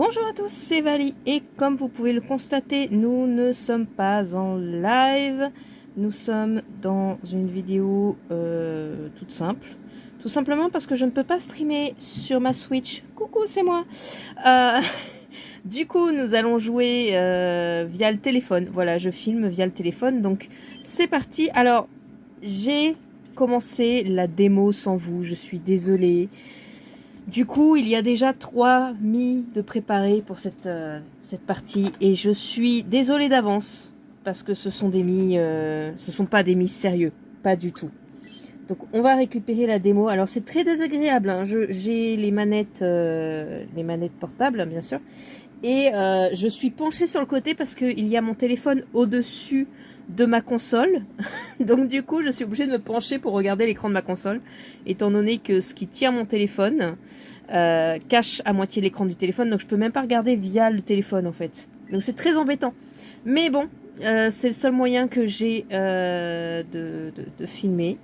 Bonjour à tous, c'est Vali et comme vous pouvez le constater, nous ne sommes pas en live, nous sommes dans une vidéo toute simple, tout simplement parce que je ne peux pas streamer sur ma Switch. Coucou, c'est moi. Du coup, nous allons jouer via le téléphone. Voilà, je filme via le téléphone, donc c'est parti. Alors, j'ai commencé la démo sans vous, je suis désolée. Du coup, il y a déjà 3 mi de préparés pour cette partie et je suis désolée d'avance parce que ce sont pas des mi sérieux, pas du tout. Donc on va récupérer la démo. Alors c'est très désagréable, hein. J'ai les manettes portables bien sûr et je suis penchée sur le côté parce qu'il y a mon téléphone au-dessus de ma console. Donc du coup je suis obligée de me pencher pour regarder l'écran de ma console, étant donné que ce qui tient mon téléphone cache à moitié l'écran du téléphone, donc je peux même pas regarder via le téléphone en fait. Donc c'est très embêtant. Mais bon, c'est le seul moyen que j'ai de filmer.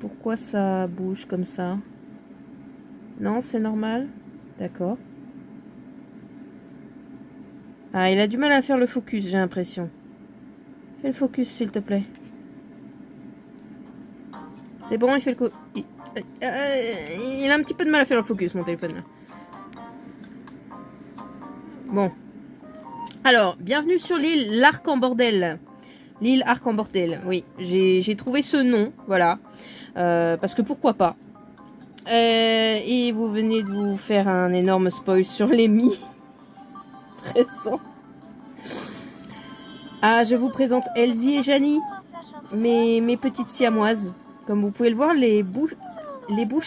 Pourquoi ça bouge comme ça? Non, c'est normal. D'accord. Ah, il a du mal à faire le focus, j'ai l'impression. Fais le focus, s'il te plaît. C'est bon, il fait le... il a un petit peu de mal à faire le focus, mon téléphone. Bon. Alors, bienvenue sur l'île l'Arc en bordel. L'île Arc en bordel, oui. J'ai trouvé ce nom, voilà. Parce que pourquoi pas. Et vous venez de vous faire un énorme spoil sur les mi. Présent. Ah, je vous présente Elsie et Janie, mes petites siamoises. Comme vous pouvez le voir, les bouches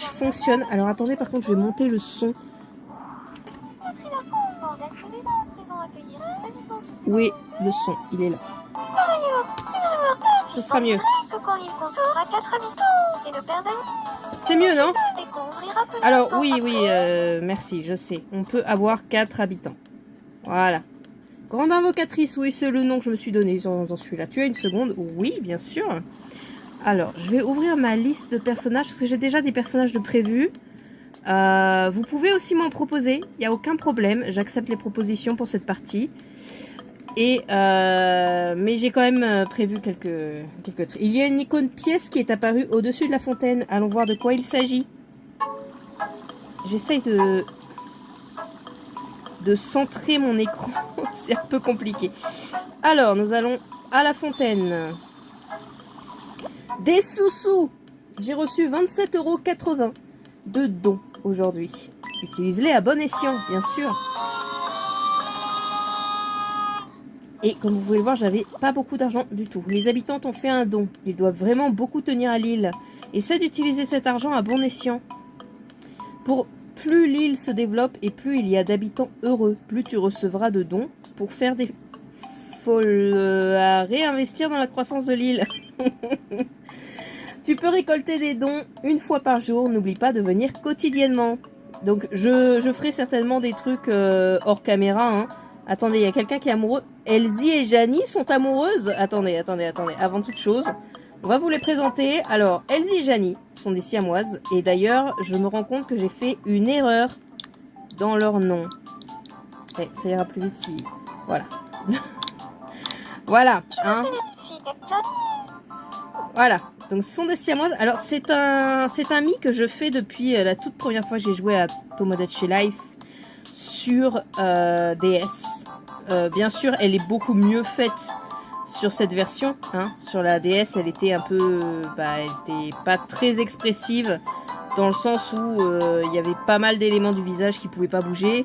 fonctionnent. Alors attendez, par contre, je vais monter le son. Où est le son? Il est là. Ce sera mieux. C'est mieux, non? Alors oui, merci, je sais. On peut avoir 4 habitants. Voilà. Grande invocatrice, oui, c'est le nom que je me suis donné dans celui-là. Tu as une seconde? Oui, bien sûr. Alors, je vais ouvrir ma liste de personnages, parce que j'ai déjà des personnages de prévus. Vous pouvez aussi m'en proposer, il n'y a aucun problème. J'accepte les propositions pour cette partie. Et mais j'ai quand même prévu quelques trucs. Il y a une icône pièce qui est apparue au-dessus de la fontaine. Allons voir de quoi il s'agit. J'essaye de centrer mon écran. C'est un peu compliqué. Alors, nous allons à la fontaine. Des sous-sous. J'ai reçu 27,80 € de dons aujourd'hui. Utilise-les à bon escient, bien sûr. Et comme vous pouvez le voir, j'avais pas beaucoup d'argent du tout. Les habitants ont fait un don. Ils doivent vraiment beaucoup tenir à l'île. Essaie d'utiliser cet argent à bon escient. Pour plus l'île se développe et plus il y a d'habitants heureux, plus tu recevras de dons pour faire des... Faut réinvestir dans la croissance de l'île. Tu peux récolter des dons une fois par jour. N'oublie pas de venir quotidiennement. Donc je ferai certainement des trucs hors caméra, hein. Attendez, il y a quelqu'un qui est amoureux. Elsie et Janie sont amoureuses. Attendez. Avant toute chose, on va vous les présenter. Alors, Elsie et Janie sont des siamoises. Et d'ailleurs, je me rends compte que j'ai fait une erreur dans leur nom. Et ça ira plus vite si... Voilà. Voilà, hein. Voilà. Donc, ce sont des siamoises. Alors, c'est un mi que je fais depuis la toute première fois que j'ai joué à Tomodachi Life sur DS. Bien sûr, elle est beaucoup mieux faite sur cette version, hein. Sur la DS, elle était un peu... elle était pas très expressive, dans le sens où il y avait pas mal d'éléments du visage qui pouvaient pas bouger.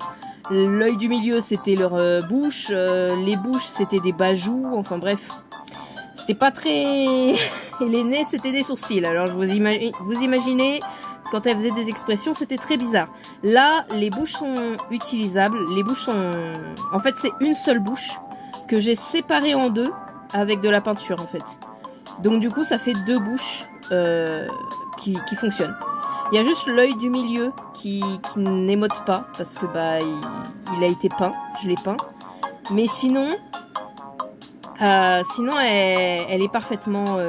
L'œil du milieu, c'était leur bouche. Les bouches, c'était des bajoux. Enfin bref, c'était pas très... Et les nez, c'était des sourcils. Alors, vous imaginez... Quand elle faisait des expressions, c'était très bizarre. Là, les bouches sont utilisables. Les bouches sont... En fait, c'est une seule bouche que j'ai séparée en deux avec de la peinture, en fait. Donc, du coup, ça fait 2 bouches qui fonctionnent. Il y a juste l'œil du milieu qui n'émote pas parce que il a été peint. Je l'ai peint. Mais sinon, elle est parfaitement...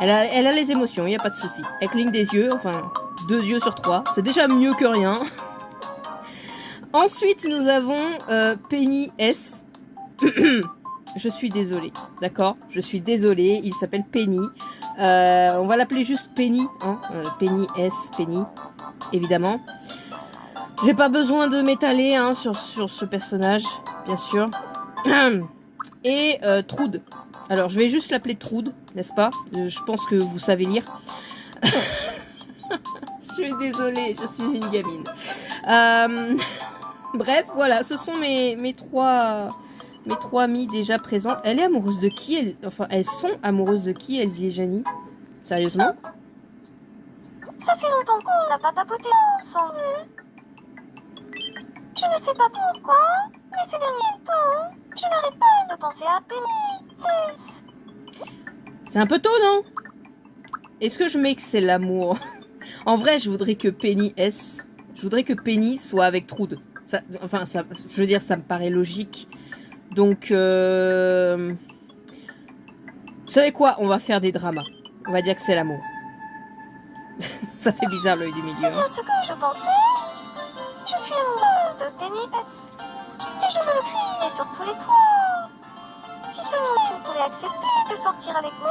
Elle a les émotions, il n'y a pas de souci. Elle cligne des yeux, enfin 2 yeux sur 3, c'est déjà mieux que rien. Ensuite, nous avons Penny S. Je suis désolée, d'accord? Je suis désolée, il s'appelle Penny. On va l'appeler juste Penny, hein? Penny S, Penny, évidemment. J'ai pas besoin de m'étaler hein, sur ce personnage, bien sûr. Et Troude. Alors, je vais juste l'appeler Troude, n'est-ce pas? Je pense que vous savez lire. Je suis désolée, je suis une gamine. Bref, voilà, ce sont mes trois amies déjà présentes. Elle est amoureuse de qui? Enfin, elles sont amoureuses de qui, Elsie et Janie? Sérieusement? Ça fait longtemps qu'on n'a pas papoté ensemble. Je ne sais pas pourquoi, mais ces derniers temps, je n'arrête pas de penser à Penny S. C'est un peu tôt, non? Est-ce que je mets que c'est l'amour? En vrai, je voudrais que Penny S. Je voudrais que Penny soit avec Troude. Ça, enfin, ça, je veux dire, ça me paraît logique. Donc, vous savez quoi? On va faire des dramas. On va dire que c'est l'amour. Ça fait bizarre l'œil du milieu. C'est bien ce que je pensais. Je suis amoureuse de Penny S. Et je me le crie sur tous les toits. Si seulement tu pourrais accepter de sortir avec moi.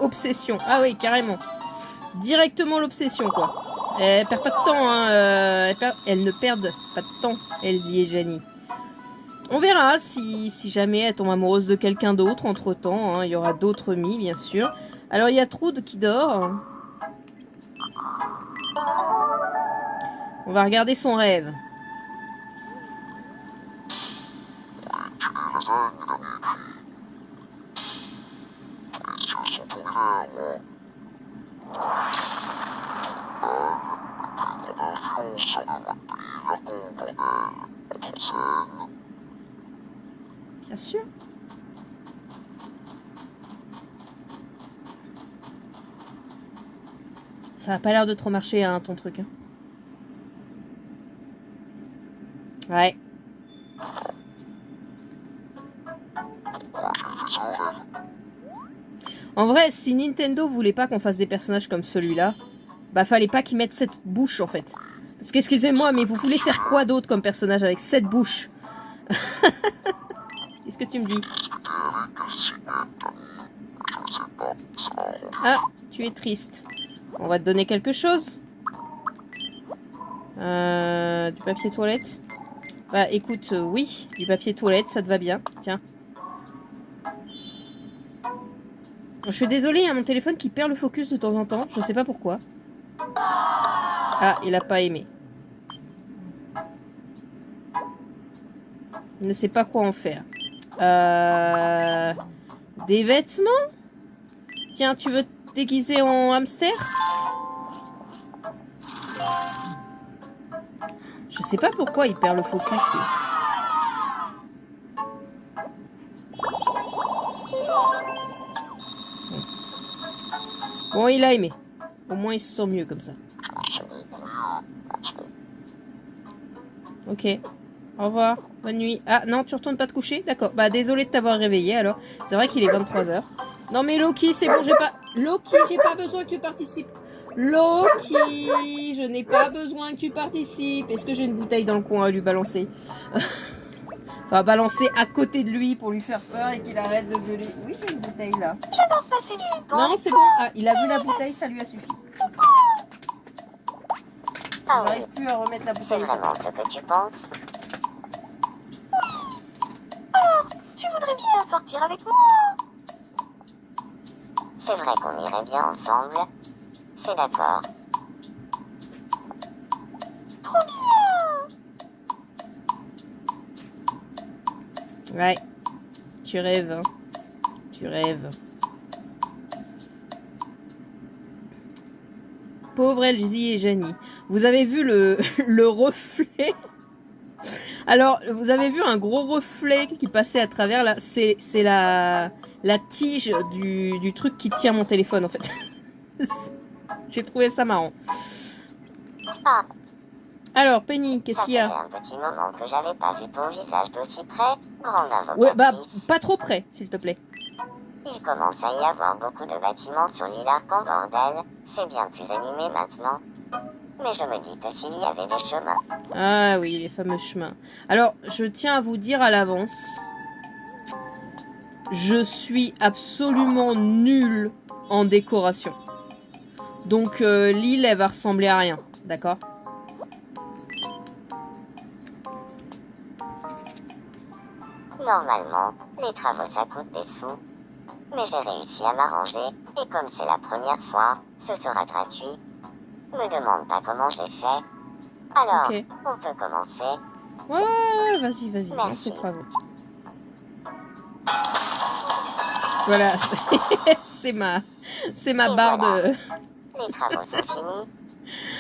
Obsession. Ah oui, carrément. Directement l'obsession, quoi. Elle perd pas de temps, hein. Elles ne perdent pas de temps, Elsie et Janie. On verra si jamais elle tombe amoureuse de quelqu'un d'autre entre-temps. Hein. Il y aura d'autres mis, bien sûr. Alors, il y a Troude qui dort. On va regarder son rêve. Bien sûr. Ça a pas l'air de trop marcher, hein, ton truc. Hein. Ouais. En vrai, si Nintendo voulait pas qu'on fasse des personnages comme celui-là, bah fallait pas qu'ils mettent cette bouche en fait. Parce qu'excusez-moi, mais vous voulez faire quoi d'autre comme personnage avec cette bouche? Qu'est-ce que tu me dis? Ah, tu es triste. On va te donner quelque chose. Du papier toilette. Bah écoute, oui, du papier toilette, ça te va bien. Tiens. Je suis désolée, il y a mon téléphone qui perd le focus de temps en temps. Je sais pas pourquoi. Ah, il a pas aimé. Il ne sait pas quoi en faire. Des vêtements? Tiens, tu veux te déguiser en hamster? Je sais pas pourquoi il perd le focus. Bon, il a aimé. Au moins, il se sent mieux comme ça. Ok. Au revoir. Bonne nuit. Ah, non, tu retournes pas te coucher? D'accord. Bah, désolé de t'avoir réveillé, alors. C'est vrai qu'il est 23h. Non, mais Loki, c'est bon, j'ai pas... Loki, j'ai pas besoin que tu participes. Loki, je n'ai pas besoin que tu participes. Est-ce que j'ai une bouteille dans le coin à lui balancer? Enfin, balancer à côté de lui pour lui faire peur et qu'il arrête de gueuler. Oui, j'ai une bouteille là. J'adore passer du temps. Non, c'est bon. Ah, il a vu la bouteille, ça lui a suffi. Ah oui, J'arrive plus à remettre la c'est bouteille. vraiment ce que tu penses. Alors, tu voudrais bien sortir avec moi? C'est vrai qu'on irait bien ensemble. C'est d'accord. Trop bien! Ouais. Tu rêves, hein. Tu rêves. Pauvre Elsie et Janie. Vous avez vu le reflet? Alors, vous avez vu un gros reflet qui passait à travers là? C'est la tige du truc qui tient mon téléphone en fait. J'ai trouvé ça marrant. Ah, Alors, Penny, qu'est-ce ça qu'il y faisait a? un petit moment que j'avais pas vu ton visage d'aussi près. Grande invocatrice. Ouais, bah, pas trop près, s'il te plaît. Il commence à y avoir beaucoup de bâtiments sur l'île Arc-en-Bordel. C'est bien plus animé maintenant. Mais je me dis que s'il y avait des chemins... Ah oui, les fameux chemins. Alors, je tiens à vous dire à l'avance, je suis absolument nulle en décoration. Donc, l'île, elle va ressembler à rien. D'accord ? Normalement, les travaux ça coûte des sous. Mais j'ai réussi à m'arranger, et comme c'est la première fois, ce sera gratuit. Me demande pas comment j'ai fait. Alors, Ok. on peut commencer. Ouais, vas-y, vas-y. Merci. C'est travaux. Voilà, c'est ma Et barre voilà. de... Les travaux sont finis.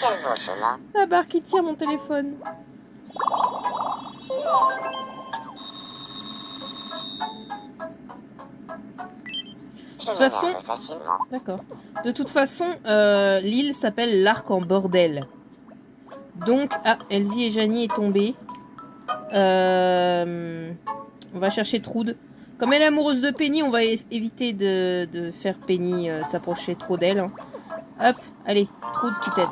Quel beau chemin. La barre qui tire mon téléphone. Je toute façon- m'énerve facilement. D'accord. De toute façon, l'île s'appelle l'Arc-en-Bordel. Donc, ah, Elsie et Janie est tombée. On va chercher Troude. Comme elle est amoureuse de Penny, on va éviter de faire Penny s'approcher trop d'elle. Hein. Hop, allez, Troude qui t'aide.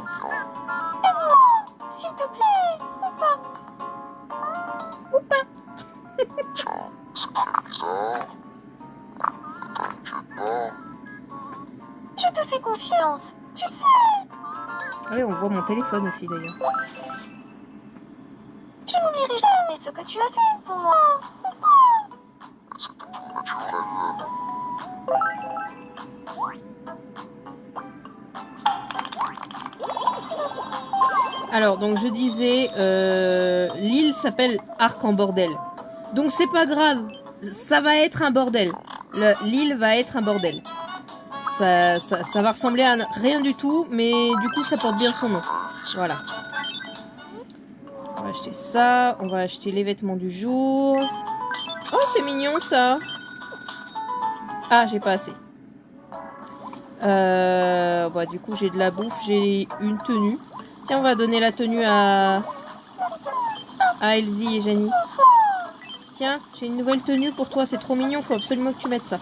S'il te plaît, ou pas. Je te fais confiance, tu sais. Allez, on voit mon téléphone aussi d'ailleurs. Je n'oublierai jamais ce que tu as fait pour moi. Alors, donc je disais, l'île s'appelle Arc-en-Bordel. Donc c'est pas grave, ça va être un bordel. L'île va être un bordel. Ça va ressembler à rien du tout, mais du coup ça porte bien son nom. Voilà. On va acheter ça, on va acheter les vêtements du jour. Oh, c'est mignon ça. Ah, j'ai pas assez. Bah, du coup j'ai de la bouffe, j'ai une tenue. Tiens, on va donner la tenue à Elsie et Janie. Tiens, j'ai une nouvelle tenue pour toi, c'est trop mignon, faut absolument que tu mettes ça.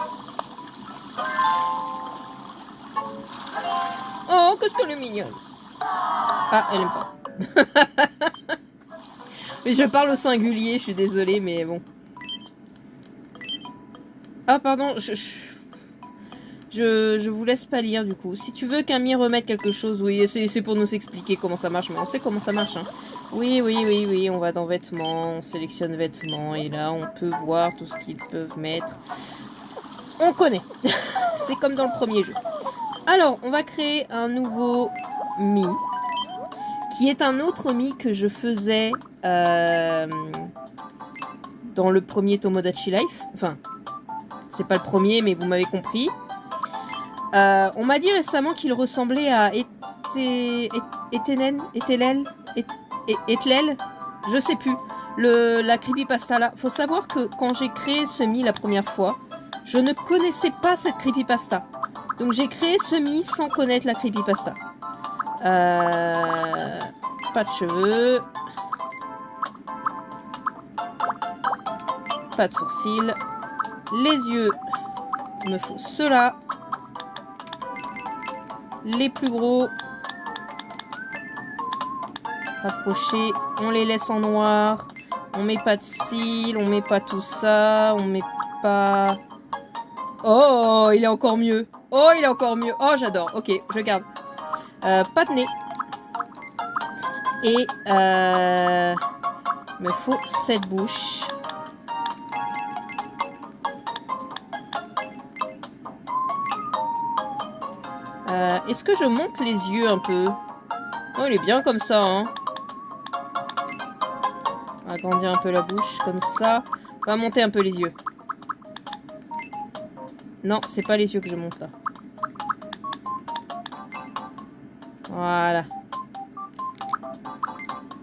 Oh, qu'est-ce qu'elle est mignonne. Ah, elle aime pas. Mais je parle au singulier, je suis désolée, mais bon. Ah, pardon, je vous laisse pas lire du coup. Si tu veux qu'Ami remette quelque chose, oui, c'est pour nous expliquer comment ça marche, mais on sait comment ça marche. Hein. Oui, on va dans vêtements, on sélectionne vêtements, et là on peut voir tout ce qu'ils peuvent mettre. On connaît. C'est comme dans le premier jeu. Alors, on va créer un nouveau Mi, qui est un autre Mi que je faisais dans le premier Tomodachi Life. Enfin, c'est pas le premier, mais vous m'avez compris. On m'a dit récemment qu'il ressemblait à Etlel, je sais plus, la creepypasta là. Faut savoir que quand j'ai créé ce Mi la première fois, je ne connaissais pas cette creepypasta. Donc j'ai créé ce Mi sans connaître la creepypasta. Pas de cheveux. Pas de sourcils. Les yeux, il me faut ceux-là. Les plus gros. Rapprocher. On les laisse en noir. On met pas de cils. On met pas tout ça. On met pas... Oh, il est encore mieux. Oh, il est encore mieux. Oh, j'adore. Ok, je garde. Pas de nez. Et il me faut cette bouche. Est-ce que je monte les yeux un peu? Oh, il est bien comme ça, hein. On va agrandir un peu la bouche, comme ça. On va monter un peu les yeux. Non, c'est pas les yeux que je monte, là. Voilà.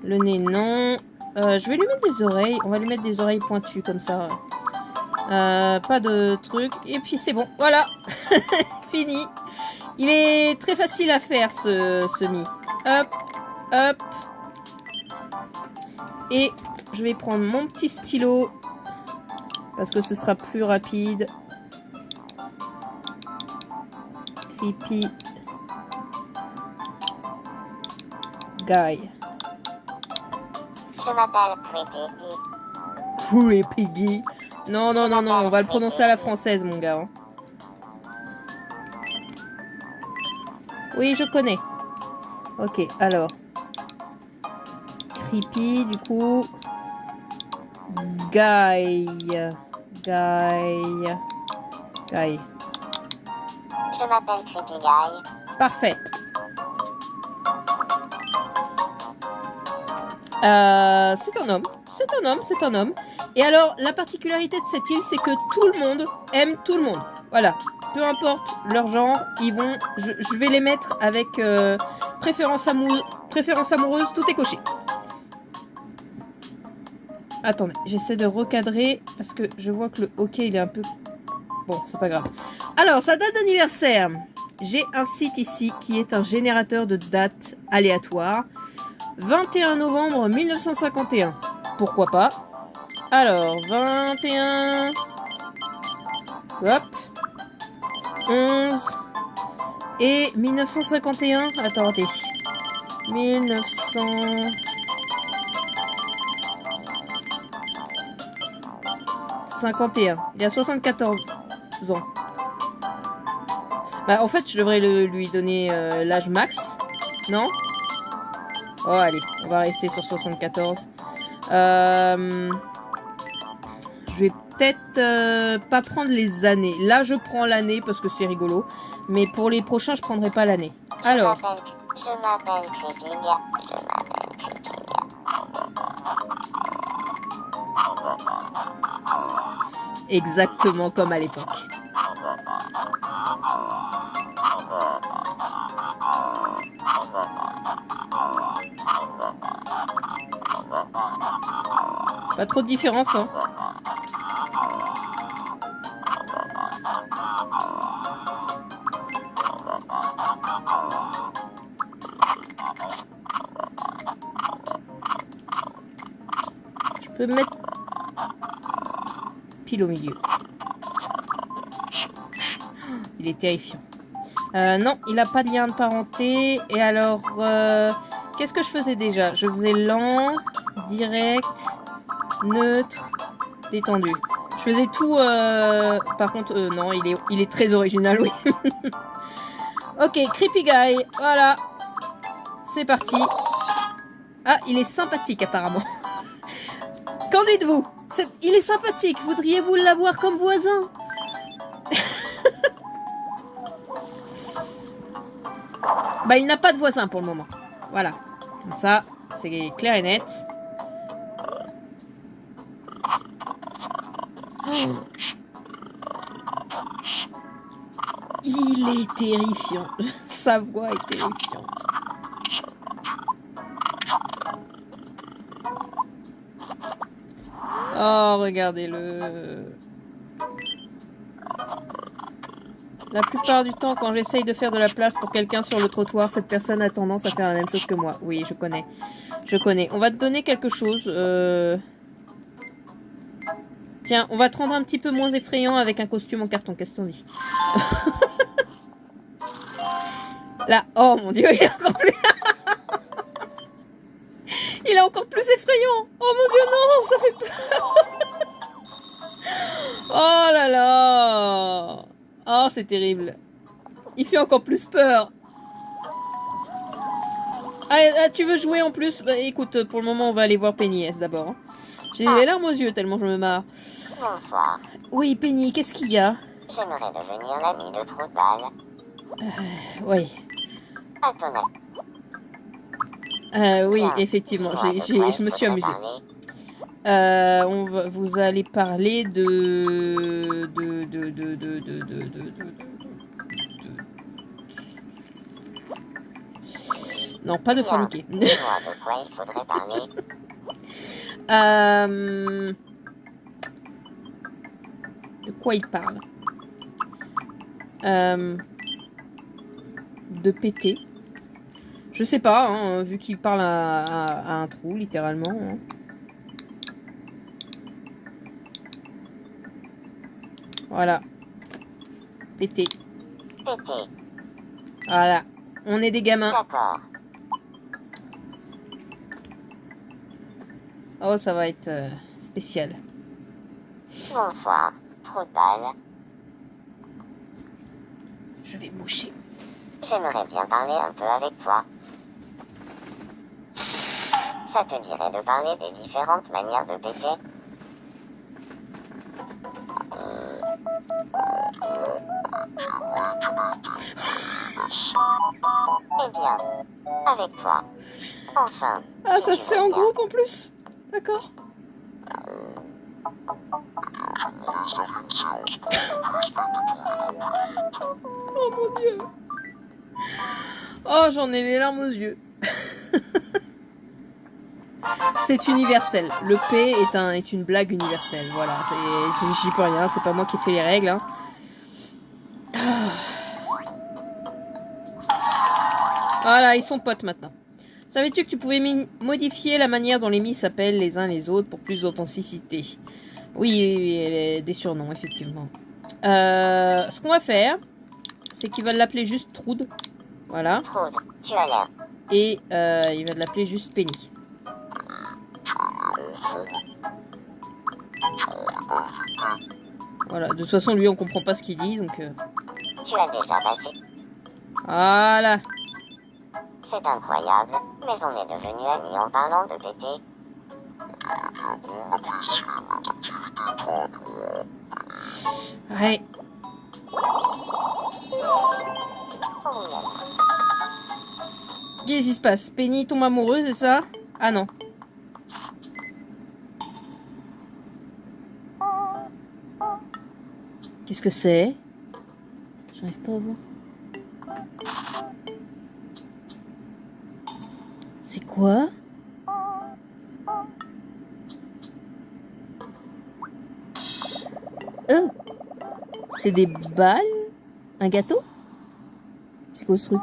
Le nez, non. Je vais lui mettre des oreilles. On va lui mettre des oreilles pointues, comme ça. Pas de trucs. Et puis, c'est bon. Voilà. Fini. Il est très facile à faire, ce Mi. Hop, hop. Et je vais prendre mon petit stylo. Parce que ce sera plus rapide. Creepy guy. Je m'appelle Creepy Guy. Creepy guy. Non, non, non, non, on va le prononcer à la française, mon gars. Hein. Oui, je connais. Ok, alors. Creepy, du coup. Guy. Je m'appelle Creepy Guy. Parfait. C'est un homme. C'est un homme, c'est un homme. Et alors, la particularité de cette île, c'est que tout le monde aime tout le monde. Voilà. Peu importe leur genre, ils vont. Je vais les mettre avec préférence amoureuse, tout est coché. Attendez, j'essaie de recadrer parce que je vois que le hockey il est un peu. Bon, c'est pas grave. Alors, sa date d'anniversaire. J'ai un site ici qui est un générateur de dates aléatoires. 21 novembre 1951. Pourquoi pas? Alors, 21... Hop. 11... Et 1951... Attendez. 1951. Il a 74 ans. Bah, en fait, je devrais lui donner l'âge max. Non? Oh, allez, on va rester sur 74. Je vais peut-être pas prendre les années. Là, je prends l'année parce que c'est rigolo. Mais pour les prochains, je prendrai pas l'année. Alors. Je m'appelle Creepy Guy. Je m'appelle Creepy Guy. Exactement comme à l'époque. Pas trop de différence, hein. Je peux mettre pile au milieu. Il est terrifiant. Non, il n'a pas de lien de parenté. Et alors, qu'est-ce que je faisais déjà? Je faisais lent, direct, neutre, détendu. Je faisais tout. Par contre, non, il est très original, oui. Ok, Creepy Guy. Voilà. C'est parti. Ah, il est sympathique apparemment. Qu'en dites-vous? Il est sympathique. Voudriez-vous l'avoir comme voisin? Bah, il n'a pas de voisin pour le moment. Voilà. Comme ça, c'est clair et net. Oh. Il est terrifiant. Sa voix est terrifiante. Oh, regardez-le. La plupart du temps, quand j'essaye de faire de la place pour quelqu'un sur le trottoir, cette personne a tendance à faire la même chose que moi. Oui, je connais. Je connais. On va te donner quelque chose. Tiens, on va te rendre un petit peu moins effrayant avec un costume en carton. Qu'est-ce que t'en dis? Là, oh mon Dieu, il est encore plus... il est encore plus effrayant. Oh mon Dieu, non, ça fait peur. Oh là là. Oh, c'est terrible. Il fait encore plus peur. Ah, tu veux jouer en plus? Bah, écoute, pour le moment, on va aller voir Penny S d'abord. Hein. J'ai les larmes aux yeux tellement je me marre. Bonsoir. Oui, Penny, qu'est-ce qu'il y a? J'aimerais devenir l'ami de Troutball. Oui. À ton avis. Oui, Bien. effectivement, Dis-moi de quoi je me il suis faudrait amusée. parler. Vous allez parler de... Non, pas de Bien. forniquer. Dis-moi de quoi il faudrait parler. De quoi il parle? De péter. Je sais pas, hein, vu qu'il parle à un trou, littéralement. Hein. Voilà. Péter. Péter. Voilà, on est des gamins. D'accord. Oh, ça va être spécial. Bonsoir. Trop de balles. Je vais moucher. J'aimerais bien parler un peu avec toi. Ça te dirait de parler des différentes manières de péter? Eh bien, avec toi. Enfin. Ah, si ça tu se fait veux en bien. groupe en plus. D'accord. Oh mon Dieu. Oh, j'en ai les larmes aux yeux. C'est universel. Le P est une blague universelle. Voilà. J'y peux rien. C'est pas moi qui ai fait les règles. Hein. Voilà, ils sont potes maintenant. Savais-tu que tu pouvais modifier la manière dont les Mis s'appellent les uns les autres pour plus d'authenticité? Oui, des surnoms, effectivement. Ce qu'on va faire, c'est qu'il va l'appeler juste Trude. Voilà. Trude, tu as l'air. Et il va l'appeler juste Penny. Voilà, de toute façon, lui, on comprend pas ce qu'il dit, donc... Tu as déjà passé. Voilà. C'est incroyable, mais on est devenus amis en parlant de péter. Ouais. Oh là là. Qu'est-ce qui se passe? Penny tombe amoureuse, c'est ça? Ah non. Qu'est-ce que c'est? J'arrive pas à voir. C'est quoi? Oh! C'est des balles? Un gâteau? C'est quoi ce truc?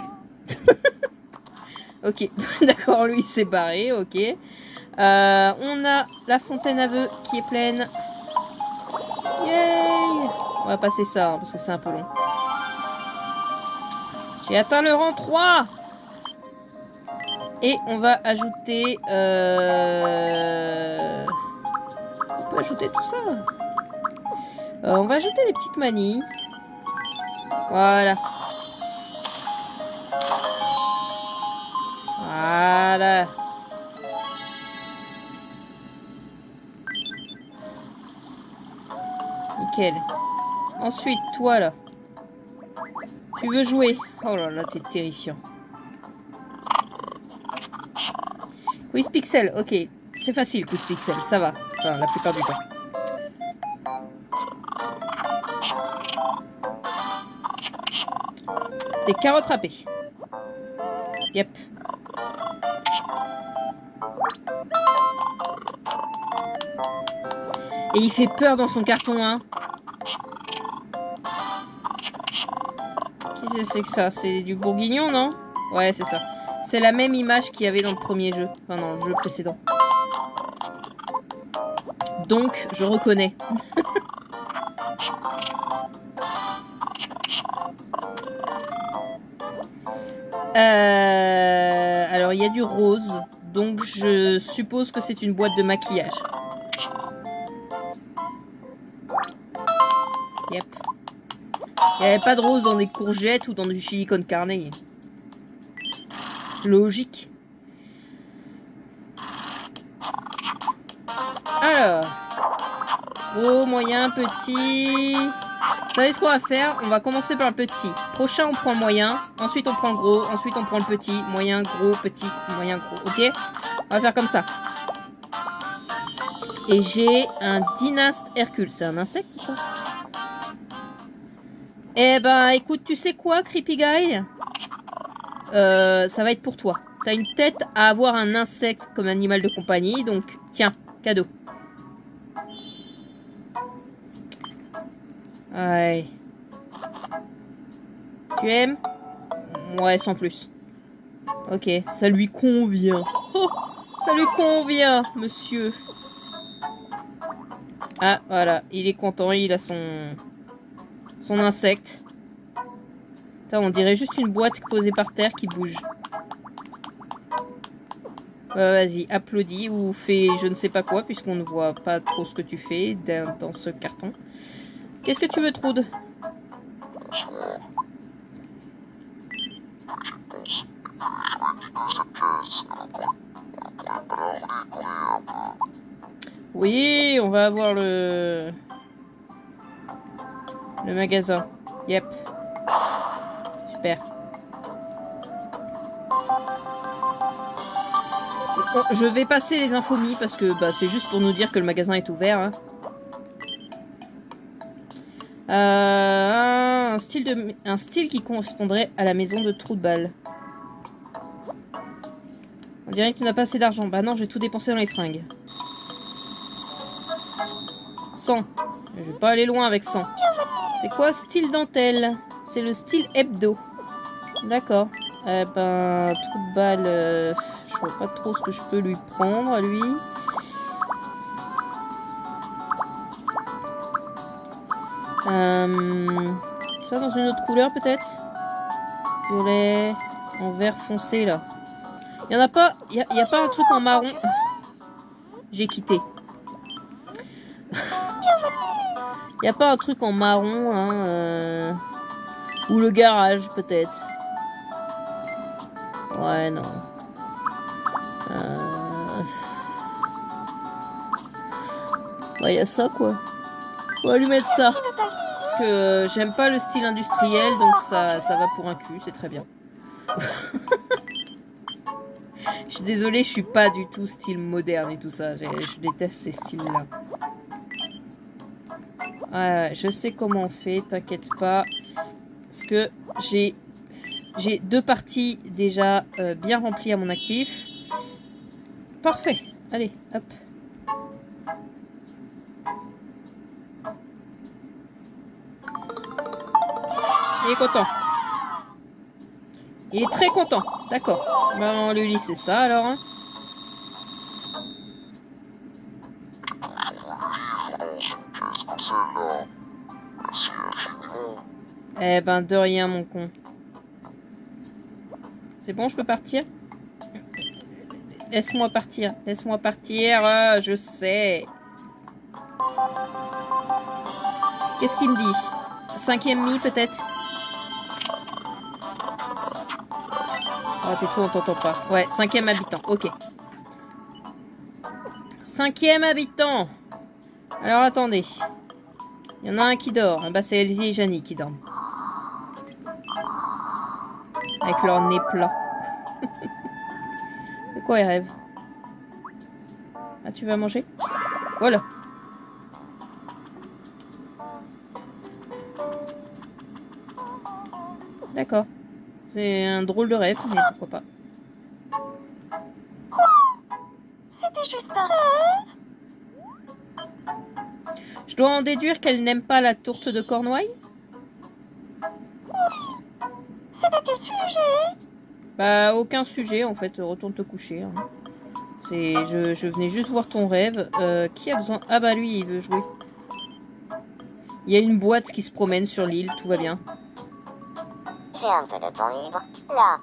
Ok, d'accord, lui il s'est barré, ok. On a la fontaine à vœux qui est pleine. Yay! On va passer ça, hein, parce que c'est un peu long. J'ai atteint le rang 3! Et on va ajouter... On peut ajouter tout ça. On va ajouter des petites manies. Voilà. Voilà. Nickel. Ensuite, toi là. Tu veux jouer? Oh là là, t'es terrifiant. Quiz Pixel, ok. C'est facile, Quiz Pixel, ça va. Enfin, la plupart du temps. Des carottes râpées. Yep. Et il fait peur dans son carton, hein. Qu'est-ce que c'est que ça? C'est du bourguignon, non? Ouais, c'est ça. C'est la même image qu'il y avait dans le premier jeu. Enfin, dans le jeu précédent. Donc, je reconnais. Alors, il y a du rose. Donc, je suppose que c'est une boîte de maquillage. Yep. Il n'y avait pas de rose dans des courgettes ou dans du chili con carne. Logique. Alors. Gros, moyen, petit. Vous savez ce qu'on va faire? On va commencer par le petit. Prochain, on prend le moyen. Ensuite, on prend le gros. Ensuite, on prend le petit. Moyen, gros, petit, moyen, gros. Ok? On va faire comme ça. Et j'ai un Dynaste Hercule. C'est un insecte, ça? Eh ben, écoute, tu sais quoi, Creepy Guy? Ça va être pour toi. T'as une tête à avoir un insecte comme animal de compagnie. Donc, tiens, cadeau. Ouais. Tu aimes? Ouais, sans plus. Ok, ça lui convient. Oh, ça lui convient, monsieur. Ah, voilà, il est content, il a son insecte. Putain, on dirait juste une boîte posée par terre qui bouge. Vas-y, applaudis ou fais je ne sais pas quoi, puisqu'on ne voit pas trop ce que tu fais dans ce carton. Qu'est-ce que tu veux, Trude? Oui, on va avoir le magasin. Yep. Super. Bon, je vais passer les infomies parce que bah, c'est juste pour nous dire que le magasin est ouvert. Hein. Un style qui correspondrait à la maison de trou de balle. On dirait que tu n'as pas assez d'argent. Bah non, j'ai tout dépensé dans les fringues. 100. Je vais pas aller loin avec 100. C'est quoi style dentelle? C'est le style hebdo. D'accord. Eh ben, trou de balle, je vois pas trop ce que je peux lui prendre à lui. Ça dans une autre couleur peut-être? Violet, en vert foncé là. Il y en a pas, y a pas un truc en marron? J'ai quitté. Y a pas un truc en marron, hein, ou le garage peut-être? Ouais, non. Ouais, y a ça quoi. On va lui mettre ça. Parce que j'aime pas le style industriel, donc ça va pour un cul, c'est très bien. Je suis désolée, je suis pas du tout style moderne et tout ça. Je déteste ces styles-là. Ouais, je sais comment on fait, t'inquiète pas. Parce que j'ai 2 parties déjà bien remplies à mon actif. Parfait. Allez, hop. Il est content. Il est très content. D'accord. Ben, on lui c'est ça alors. Hein. Eh ben, de rien, mon con. C'est bon, je peux partir? Laisse-moi partir. Laisse-moi partir. Je sais. Qu'est-ce qu'il me dit? 5e mi, peut-être? Oh, t'es trop, on t'entend pas. Ouais, 5e habitant. Ok. 5e habitant. Alors, attendez. Il y en a un qui dort. Bah, c'est Elsie et Janie qui dorment. Avec leur nez plat. De quoi ils rêvent? Ah, tu vas manger? Voilà. D'accord. C'est un drôle de rêve, mais pourquoi pas. C'était juste un rêve. Je dois en déduire qu'elle n'aime pas la tourte de Cornouailles? C'est à quel sujet? Bah, aucun sujet, en fait. Retourne te coucher. Hein. Je venais juste voir ton rêve. Qui a besoin... Ah bah, lui, il veut jouer. Il y a une boîte qui se promène sur l'île. Tout va bien. J'ai un peu de temps libre. Là.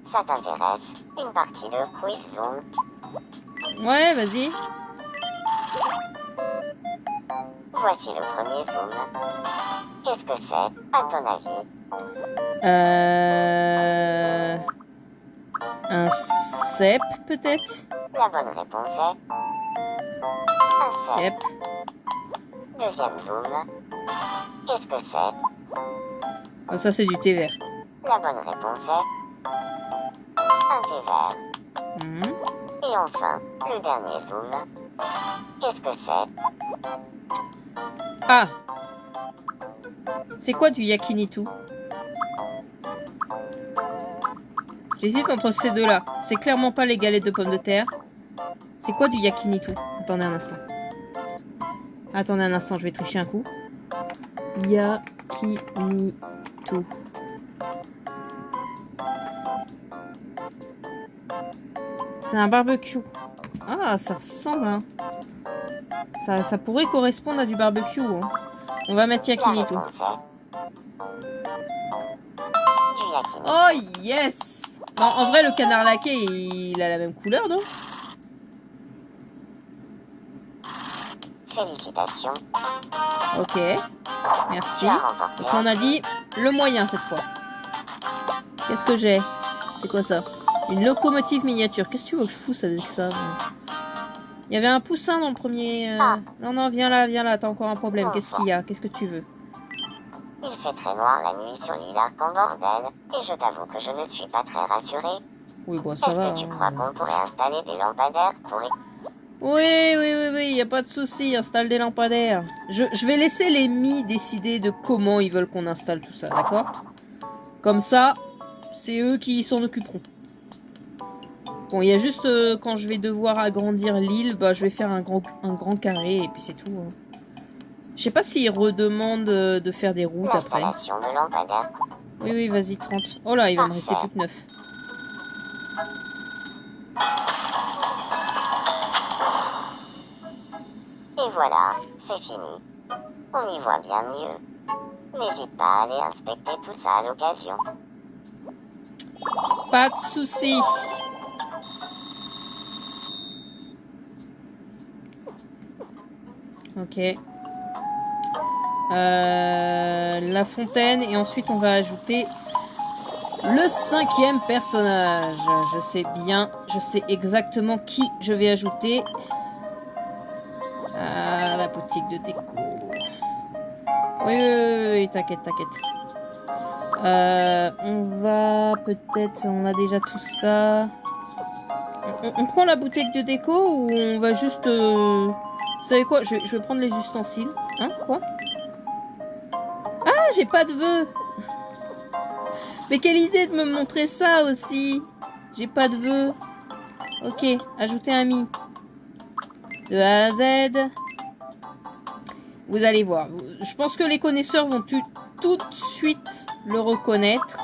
Ça t'intéresse? Une partie de quiz Zoom? Ouais, vas-y. Voici le premier Zoom. Qu'est-ce que c'est, à ton avis? Un cep, peut-être? La bonne réponse est... un cep. Yep. Deuxième Zoom. Qu'est-ce que c'est? Oh, ça, c'est du thé vert. La bonne réponse est... un thé vert. Mhm. Et enfin, le dernier Zoom. Qu'est-ce que c'est? Ah! C'est quoi du yakiniku? J'hésite entre ces deux-là. C'est clairement pas les galettes de pommes de terre. C'est quoi du yakiniku? Attendez un instant. Attendez un instant, je vais tricher un coup. Yakiniku. C'est un barbecue. Ah, ça ressemble, hein. Ça pourrait correspondre à du barbecue, hein. On va mettre La yakiniku. réponse est... Yakimi. Oh yes. Non, en vrai, le canard laqué, il a la même couleur, non? Félicitations, Ok, merci. tu as remporté Donc on a dit le moyen cette fois. Qu'est-ce que j'ai? C'est quoi ça? Une locomotive miniature. Qu'est-ce que tu veux que je fousse avec ça? Il y avait un poussin dans le premier... Ah. Non, non, viens là, t'as encore un problème. Qu'est-ce qu'il y a? Qu'est-ce que tu veux? Il fait très noir la nuit sur l'île Arc en bordel, et je t'avoue que je ne suis pas très rassurée. Oui, bon, ça Est-ce va. que tu hein. crois qu'on pourrait installer des lampadaires pour... Oui, y a pas de souci, installe des lampadaires. Je vais laisser les mis décider de comment ils veulent qu'on installe tout ça, d'accord? Comme ça, c'est eux qui s'en occuperont. Bon, il y a juste quand je vais devoir agrandir l'île, bah je vais faire un grand carré et puis c'est tout. Hein. Je sais pas s'ils redemandent de faire des routes après. L'installation de lampadaires. Oui, vas-y, 30. Oh là, il va me rester plus que 9. Et voilà, c'est fini. On y voit bien mieux. N'hésite pas à aller inspecter tout ça à l'occasion. Pas de souci. Ok. La fontaine et ensuite on va ajouter le 5e personnage. Je sais bien, je sais exactement qui je vais ajouter. Ah, la boutique de déco. Oui, t'inquiète. On va peut-être, on a déjà tout ça. On prend la boutique de déco ou on va juste... Vous savez quoi, je vais prendre les ustensiles. Hein, quoi? Ah, j'ai pas de vœux. Mais quelle idée de me montrer ça aussi. J'ai pas de vœux. Ok, ajouter un mi. De A à Z. Vous allez voir. Je pense que les connaisseurs vont tout de suite le reconnaître.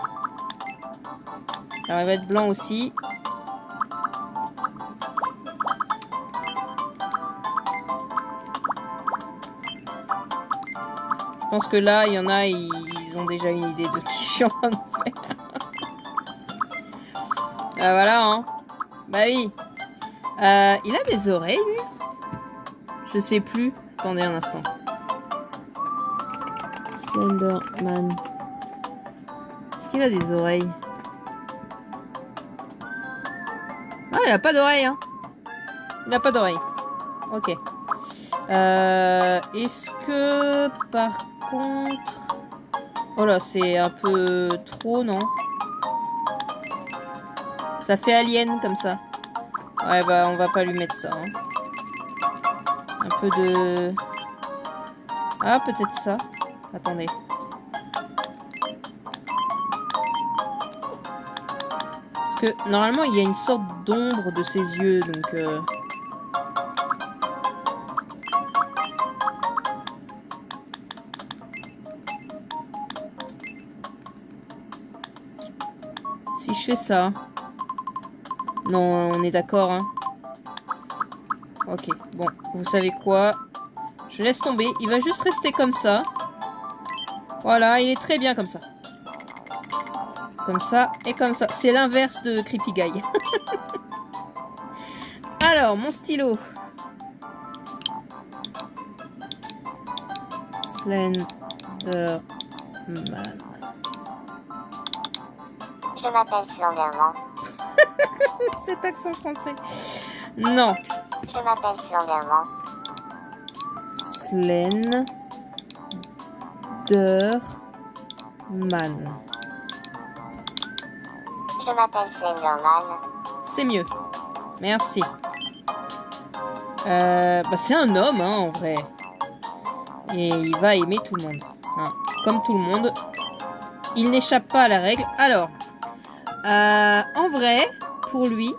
Alors, il va être blanc aussi. Je pense que là, il y en a, ils ont déjà une idée de qui je suis en train de faire. Ah, voilà, hein. Bah oui. Il a des oreilles, lui? Je sais plus. Attendez un instant. Slenderman. Est-ce qu'il a des oreilles? Ah, il a pas d'oreilles, hein. Il a pas d'oreilles. Ok. Est-ce que, par contre... Oh là, c'est un peu trop, non? Ça fait alien, comme ça. Ouais, bah, on va pas lui mettre ça, hein. Un peu de... Ah, peut-être ça. Attendez. Parce que, normalement, il y a une sorte d'ombre de ses yeux, donc... Si je fais ça... Non, on est d'accord, hein. Ok, bon, vous savez quoi? Je laisse tomber. Il va juste rester comme ça. Voilà, il est très bien comme ça. Comme ça et comme ça. C'est l'inverse de Creepy Guy. Alors, mon stylo. Slenderman. Je m'appelle Slenderman. Cet accent français. Non. Je m'appelle Slenderman. Slenderman. Je m'appelle Slenderman. C'est mieux. Merci. Bah c'est un homme, hein, en vrai. Et il va aimer tout le monde. Hein. Comme tout le monde. Il n'échappe pas à la règle. Alors, en vrai, pour lui,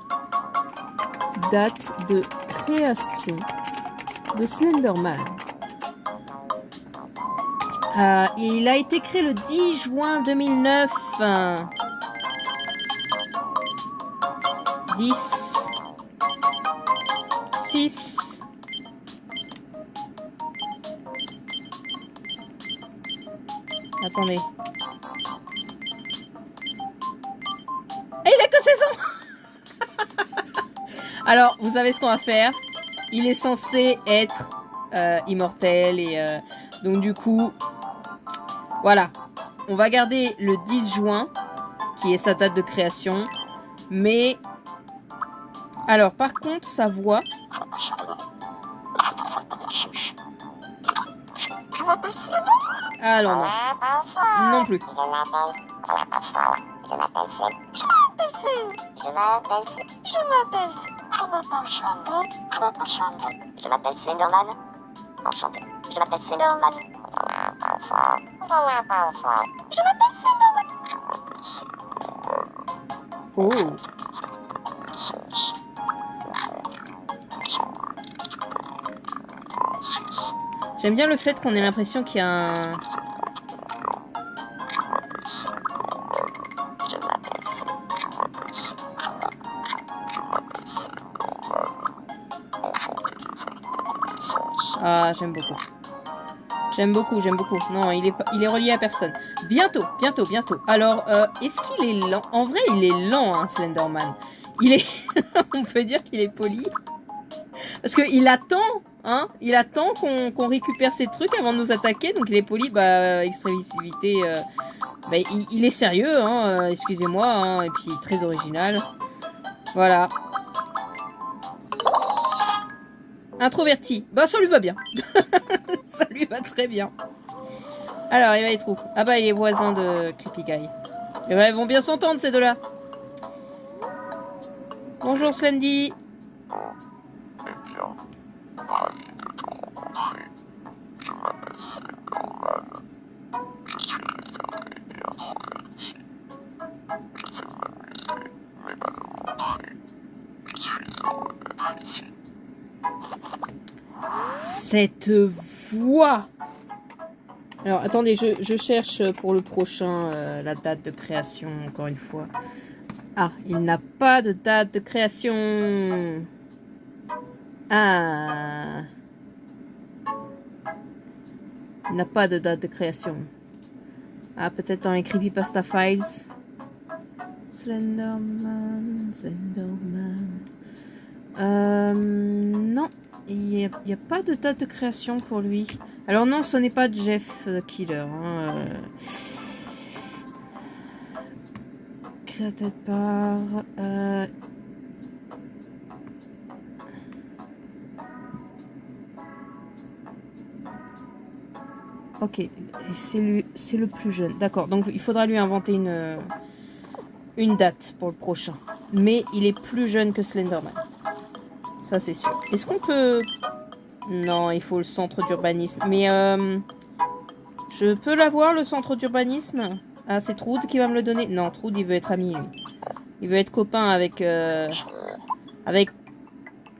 date de création de Slenderman. Il a été créé le 10 juin 2009. 10, 6, attendez. que ses ans. Alors, vous savez ce qu'on va faire? Il est censé être immortel et donc du coup, voilà. On va garder le 10 juin, qui est sa date de création. Mais, alors par contre, sa voix... Alors non. Non plus. Je m'appelle Slim. Je m'appelle Je m'appelle Slim. Je m'appelle Slenderman. Enchanté. Je m'appelle Slenderman. Je m'appelle Slenderman. Oh. J'aime bien le fait qu'on ait l'impression qu'il y a un... Ah, j'aime beaucoup. J'aime beaucoup, j'aime beaucoup. Non, il est relié à personne. Bientôt, bientôt, bientôt. Alors, est-ce qu'il est lent? En vrai, il est lent, hein, Slenderman. Il est... On peut dire qu'il est poli. Parce qu'il attend, hein. Il attend qu'on récupère ses trucs avant de nous attaquer. Donc, il est poli. Bah, extrémité... bah, il est sérieux, hein. Excusez-moi. Hein, et puis, très original. Voilà. Introverti. Bah, ça lui va bien. Ça lui va très bien. Alors, il va être où? Ah bah, il est voisin de Creepy Guy. Et bah, ils vont bien s'entendre, ces deux-là. Bonjour, Slendy. Eh bien, ravi de te rencontrer. Je m'appelle Slenderman. Je suis réservé et introverti. Je sais m'amuser, mais pas le montrer. Je suis heureux d'être ici. Cette voix. Alors, attendez, je cherche pour le prochain la date de création, encore une fois. Ah, il n'a pas de date de création. Ah. Il n'a pas de date de création. Ah, peut-être dans les Creepypasta Files. Slenderman, Slenderman. Non, il n'y a pas de date de création pour lui. Alors non, ce n'est pas Jeff the Killer. Hein. Créateur par... Ok, c'est le plus jeune. D'accord, donc il faudra lui inventer une date pour le prochain. Mais il est plus jeune que Slenderman. Ça, c'est sûr. Est-ce qu'on peut... Non, il faut le centre d'urbanisme. Mais je peux l'avoir, le centre d'urbanisme? Ah, c'est Troud qui va me le donner? Non, Troud, il veut être ami, lui. Il veut être copain avec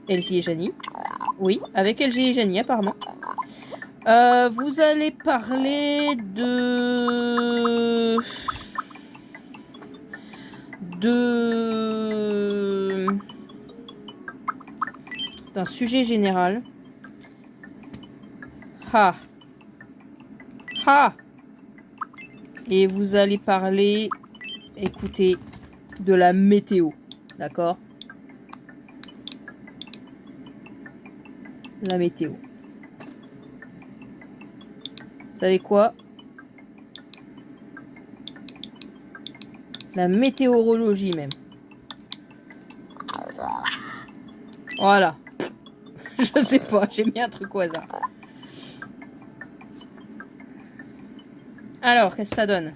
Elsie et Janie. Oui, avec Elsie et Janie, apparemment. Vous allez parler d'un sujet général. Ha. Ha. Et vous allez parler, écoutez, de la météo. D'accord? La météo. Vous savez quoi? La météorologie même. Voilà. Je sais pas, j'ai mis un truc au hasard. Alors, qu'est-ce que ça donne?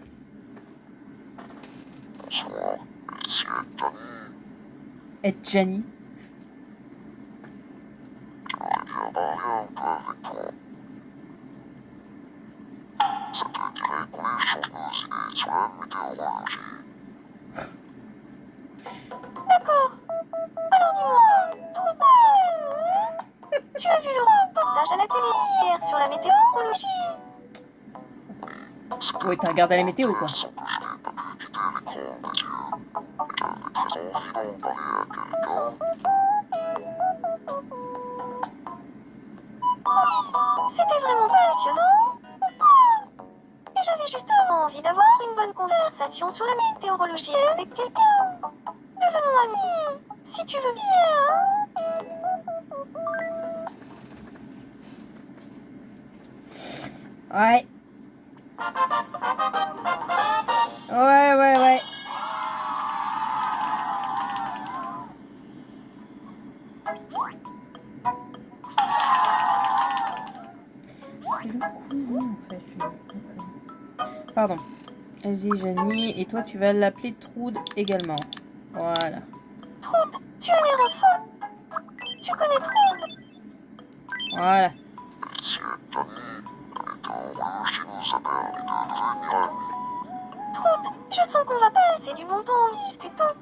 Et Jenny. D'accord. Alors dis-moi, Trouble, tu as vu le reportage à la télé hier sur la météorologie? Oui, t'as regardé la météo, quoi. C'était vraiment passionnant. Et j'avais justement envie d'avoir une bonne conversation sur la météorologie avec quelqu'un. Devenons amis, si tu veux bien. Ouais. Ouais. C'est le cousin en fait. Lui. Pardon. Elsie et Janie. Et toi tu vas l'appeler Trude également. Voilà. Trude, tu as l'air fou. Tu connais Trude? Voilà. Monsieur Tony, étant relâché nous appelle de devenir amis. Trude, je sens qu'on va passer du bon temps en discutant.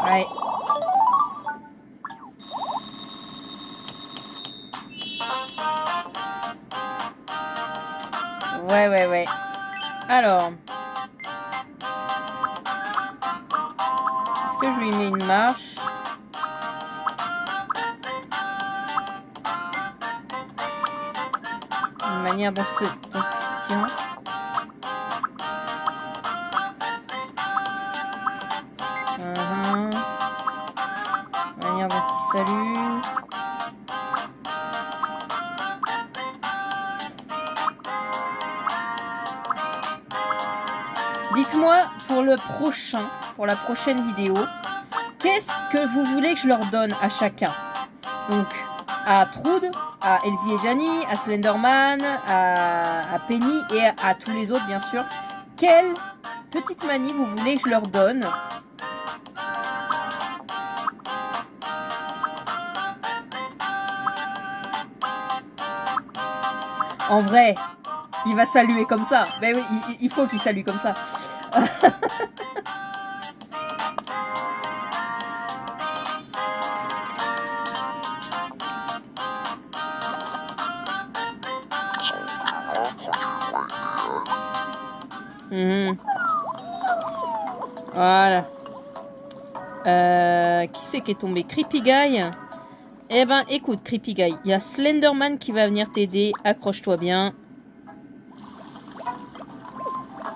Ouais. Ouais. Alors. Est-ce que je lui mets une marche? Une manière dont il se tient. La manière dont il salue. Dites-moi pour la prochaine vidéo, qu'est-ce que vous voulez que je leur donne à chacun? Donc à Trude, à Elsie et Janie, à Slenderman, à Penny et à tous les autres bien sûr. Quelle petite manie vous voulez que je leur donne? En vrai, il va saluer comme ça. Ben oui, il faut qu'il salue comme ça. Voilà. Qui c'est qui est tombé? Creepy Guy. Eh ben, écoute, Creepy Guy, il y a Slenderman qui va venir t'aider. Accroche-toi bien.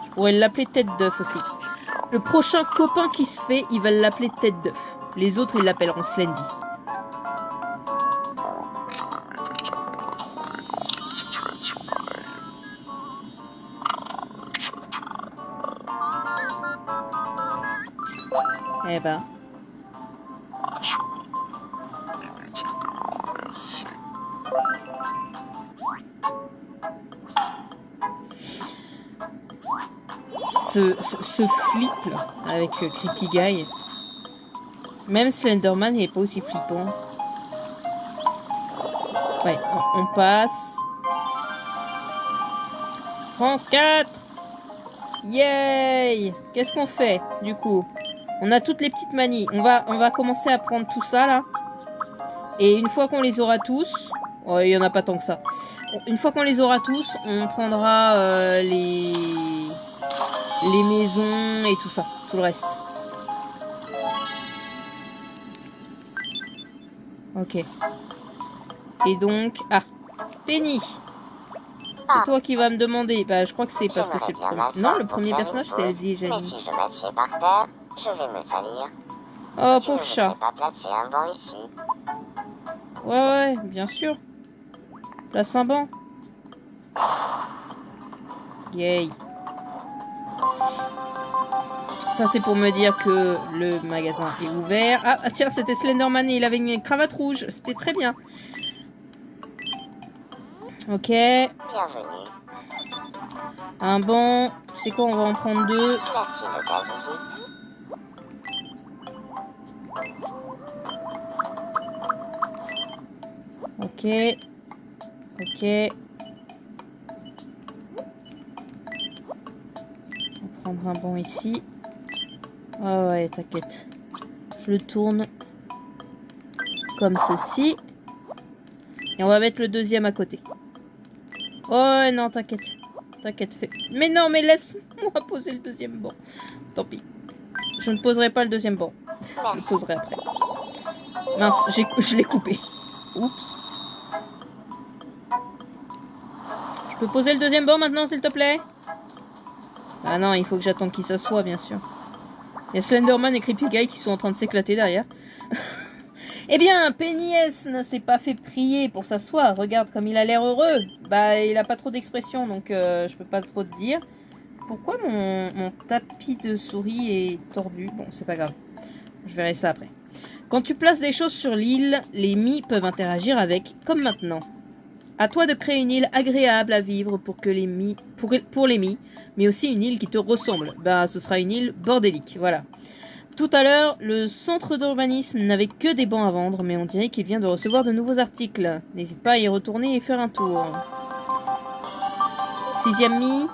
Je pourrais l'appeler Tête d'œuf aussi. Le prochain copain qui se fait, il va l'appeler Tête d'œuf. Les autres, ils l'appelleront Slendy. Eh ben. Ce flip là, avec Creepy Guy. Même Slenderman il est pas aussi flippant. Ouais, on passe. Rang 4. Yay! Qu'est-ce qu'on fait du coup? On a toutes les petites manies. On va commencer à prendre tout ça là. Et une fois qu'on les aura tous, oh, il y en a pas tant que ça. Une fois qu'on les aura tous, on prendra les maisons et tout ça, tout le reste. Ok. Et donc, Penny. C'est toi qui vas me demander. Bah, je crois que c'est parce que c'est le premier. Non, le premier personnage c'est Elsie et Janie. Mais si je m'assieds par terre, je vais me salir. Oh, Tu pauvre ne chat. voudrais pas placer un banc ici? Ouais, bien sûr. Place un banc. Yay. Ça, c'est pour me dire que le magasin est ouvert. Ah, tiens, c'était Slenderman et il avait une cravate rouge. C'était très bien. Ok. Bienvenue. Un banc. C'est quoi, on va en prendre 2. Merci de ta visite. Ok. Ok. On va prendre un banc ici. Ah ouais, t'inquiète. Je le tourne comme ceci. Et on va mettre le deuxième à côté. Oh non, t'inquiète. T'inquiète, fais. Mais non, mais laisse-moi poser le deuxième banc. Tant pis. Je ne poserai pas le deuxième banc. Je le poserai après. Mince, je l'ai coupé. Oups. Je peux poser le deuxième banc maintenant, s'il te plaît? Ah non, il faut que j'attende qu'il s'assoie, bien sûr. Il y a Slenderman et Creepy Guy qui sont en train de s'éclater derrière. Eh bien, Penny S ne s'est pas fait prier pour s'asseoir. Regarde comme il a l'air heureux. Bah, il a pas trop d'expression, donc je peux pas trop te dire. Pourquoi mon tapis de souris est tordu? Bon, c'est pas grave. Je verrai ça après. Quand tu places des choses sur l'île, les Mii peuvent interagir avec, comme maintenant. À toi de créer une île agréable à vivre pour les Mii, mais aussi une île qui te ressemble. Ben, ce sera une île bordélique, voilà. Tout à l'heure, le centre d'urbanisme n'avait que des bancs à vendre, mais on dirait qu'il vient de recevoir de nouveaux articles. N'hésite pas à y retourner et faire un tour. 6e Mii.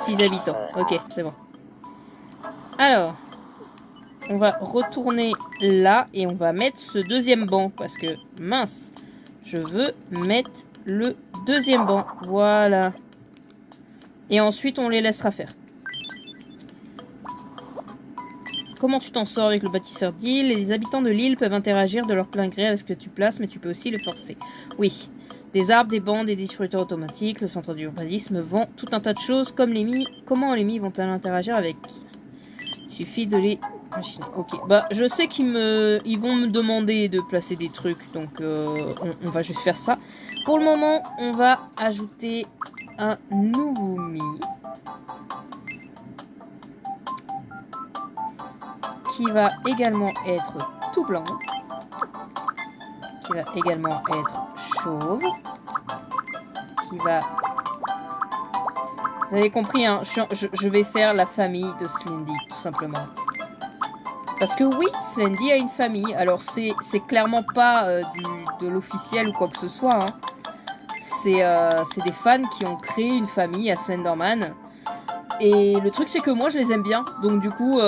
Six habitants. Ok, c'est bon. Alors, on va retourner là et on va mettre ce deuxième banc parce que, mince, je veux mettre le deuxième banc. Voilà. Et ensuite, on les laissera faire. Comment tu t'en sors avec le bâtisseur d'île? Les habitants de l'île peuvent interagir de leur plein gré avec ce que tu places, mais tu peux aussi le forcer. Oui. Des arbres, des bancs, des distributeurs automatiques, le centre d'urbanisme vend tout un tas de choses comme les Mii. Comment les Mii vont-elles interagir avec? Il suffit de les machiner. Ok, bah je sais ils vont me demander de placer des trucs, donc on va juste faire ça. Pour le moment, on va ajouter un nouveau Mii qui va également être tout blanc, qui va également être chauve, qui va... Vous avez compris, hein, je vais faire la famille de Slendy, tout simplement. Parce que oui, Slendy a une famille. Alors c'est clairement pas de l'officiel ou quoi que ce soit, hein. C'est des fans qui ont créé une famille à Slenderman. Et le truc c'est que moi je les aime bien. Donc du coup,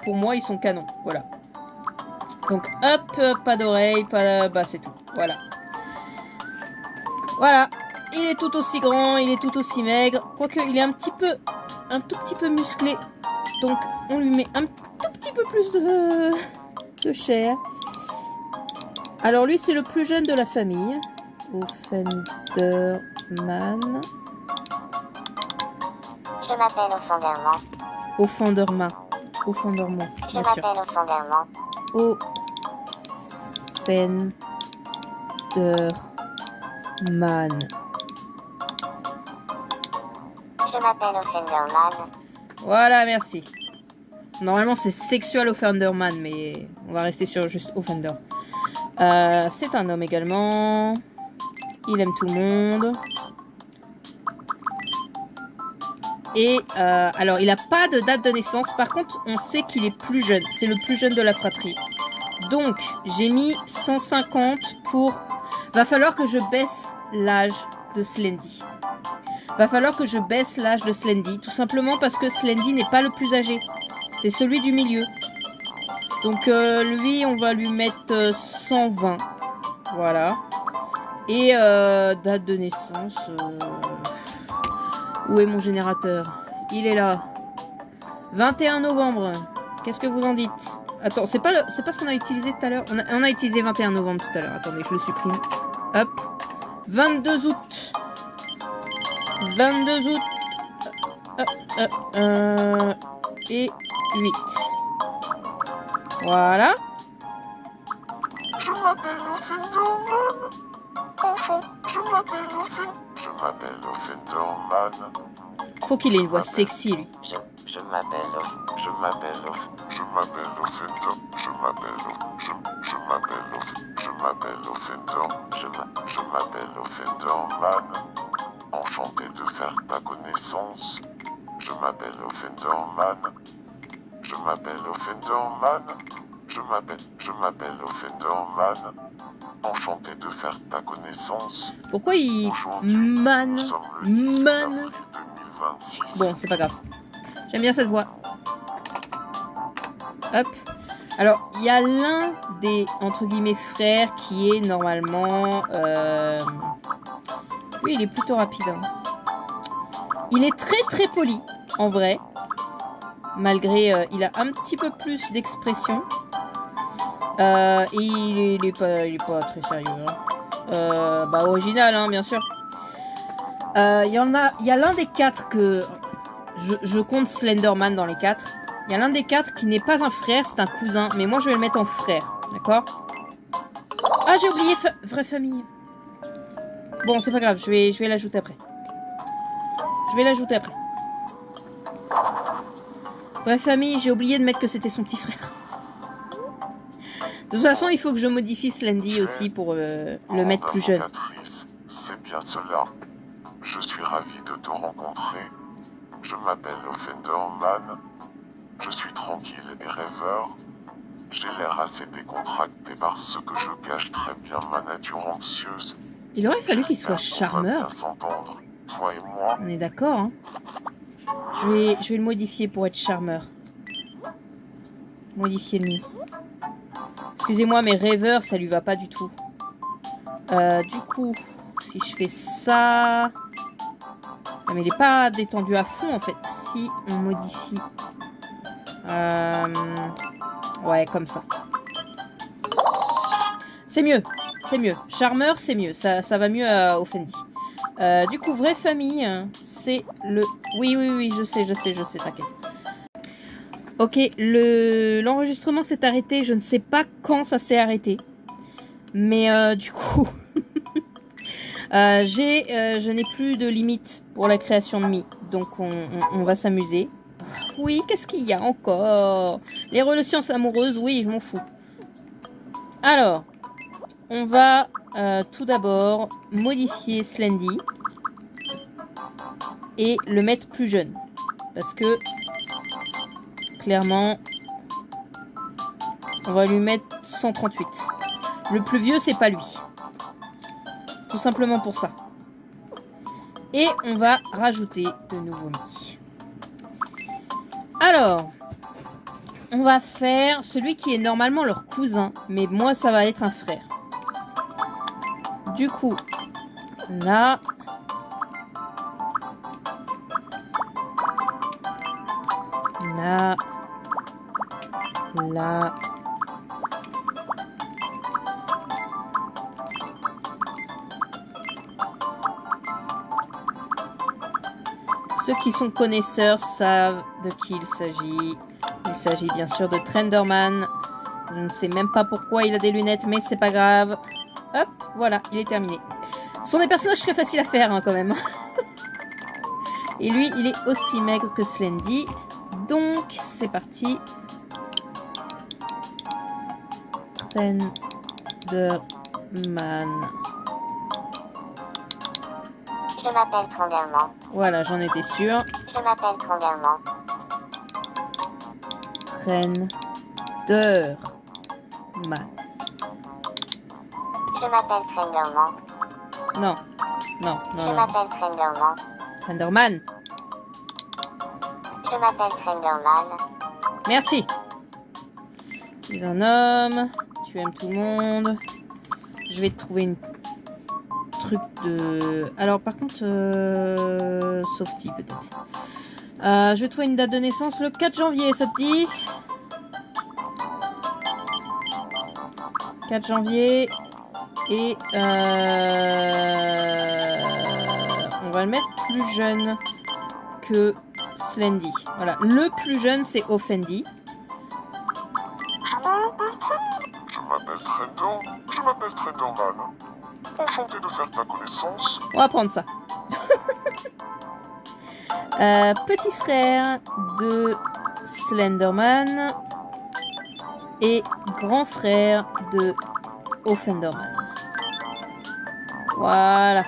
pour moi ils sont canons. Voilà. Donc hop, pas d'oreille, pas... Bah c'est tout. Voilà. Voilà. Il est tout aussi grand, il est tout aussi maigre. Quoique il est un tout petit peu musclé. Donc on lui met un tout petit peu plus de chair. Alors lui c'est le plus jeune de la famille. Offenderman. Je m'appelle Offenderman. Offenderman. Offenderman. Je m'appelle Offenderman. Offenderman. Je m'appelle Offenderman. Voilà, merci. Normalement, c'est Sexual Offenderman, mais on va rester sur juste Offender. C'est un homme également. Il aime tout le monde. Et alors, il n'a pas de date de naissance. Par contre, on sait qu'il est plus jeune. C'est le plus jeune de la fratrie. Donc, j'ai mis 150 pour... Va falloir que je baisse l'âge de Slendy. Va falloir que je baisse l'âge de Slendy. Tout simplement parce que Slendy n'est pas le plus âgé. C'est celui du milieu. Donc, lui, on va lui mettre 120. Voilà. Et date de naissance... Où est mon générateur? Il est là. 21 novembre. Qu'est-ce que vous en dites? Attends, c'est pas ce qu'on a utilisé tout à l'heure. On a utilisé 21 novembre tout à l'heure. Attendez, je le supprime. Hop. 22 août. 22 août. Et 8. Voilà. Je m'appelle Offenderman. Enfant, je m'appelle Offenderman. Faut qu'il ait une voix sexy, lui. Je m'appelle Offenderman. Enchanté de faire ta connaissance. Je m'appelle Offenderman. Je m'appelle Offenderman. Enchanté de faire ta connaissance. Pourquoi il... Man. Bon, c'est pas grave. J'aime bien cette voix. Hop. Alors, il y a l'un des, entre guillemets, frères qui est normalement... Lui, il est plutôt rapide. Hein. Il est très très poli, en vrai. Malgré... il a un petit peu plus d'expression. Et il est pas très sérieux. Hein. Bah original, hein, bien sûr. Il y a l'un des 4 que... Je compte Slenderman dans les 4. Il y a l'un des 4 qui n'est pas un frère, c'est un cousin. Mais moi, je vais le mettre en frère. D'accord? Ah, j'ai oublié vraie famille. Bon, c'est pas grave, je vais l'ajouter après. Vraie famille, j'ai oublié de mettre que c'était son petit frère. De toute façon, il faut que je modifie Slendy aussi pour le mettre plus jeune. C'est bien cela. Je suis ravi de te rencontrer. Je m'appelle Offenderman. Je suis tranquille et rêveur. J'ai l'air assez décontracté parce que je cache très bien ma nature anxieuse. Il aurait fallu qu'il soit J'espère qu'on va charmeur. bien s'entendre, toi et moi. On est d'accord, hein. Je vais le modifier pour être charmeur. Modifier le mi. Excusez-moi, mais rêveur, ça lui va pas du tout. Du coup, si je fais ça... Ah, mais il est pas détendu à fond, en fait. Si on modifie... Ouais, comme ça. C'est mieux. C'est mieux. Charmeur, c'est mieux. Ça va mieux à Offendy. Du coup, vraie famille, c'est le... Oui, je sais, t'inquiète. Ok, l'enregistrement s'est arrêté. Je ne sais pas quand ça s'est arrêté. Mais du coup... je n'ai plus de limite pour la création de Mi. Donc, on va s'amuser. Oui, qu'est-ce qu'il y a encore? Les relations amoureuses, oui, je m'en fous. Alors, on va tout d'abord modifier Slendy et le mettre plus jeune. Parce que, clairement, on va lui mettre 138. Le plus vieux, c'est pas lui. C'est tout simplement pour ça. Et on va rajouter de nouveaux Mi. Alors, on va faire celui qui est normalement leur cousin, mais moi ça va être un frère. Du coup, là, là, ceux qui sont connaisseurs savent de qui il s'agit. Il s'agit bien sûr de Trenderman. Je ne sais même pas pourquoi il a des lunettes, mais c'est pas grave. Hop, voilà, il est terminé. Ce sont des personnages très faciles à faire, hein, quand même. Et lui, il est aussi maigre que Slendy. Donc, c'est parti. Trenderman. Je m'appelle Trenderman. Voilà, j'en étais sûre. Je m'appelle Trenderman. Trenderman. Je m'appelle Trenderman. Non. Je m'appelle Trenderman. Trenderman. Je m'appelle Trenderman. Merci. Tu es un homme. Tu aimes tout le monde. Je vais te trouver une truc de... Alors par contre, Softy peut-être. Je vais trouver une date de naissance le 4 janvier, ça te dit? 4 janvier. Et on va le mettre plus jeune que Slendy. Voilà, le plus jeune c'est Offendy. Je m'appelle Trenderman. Enchanté de faire ta connaissance. On va prendre ça. Petit frère de Slenderman et grand frère de Offenderman. Voilà.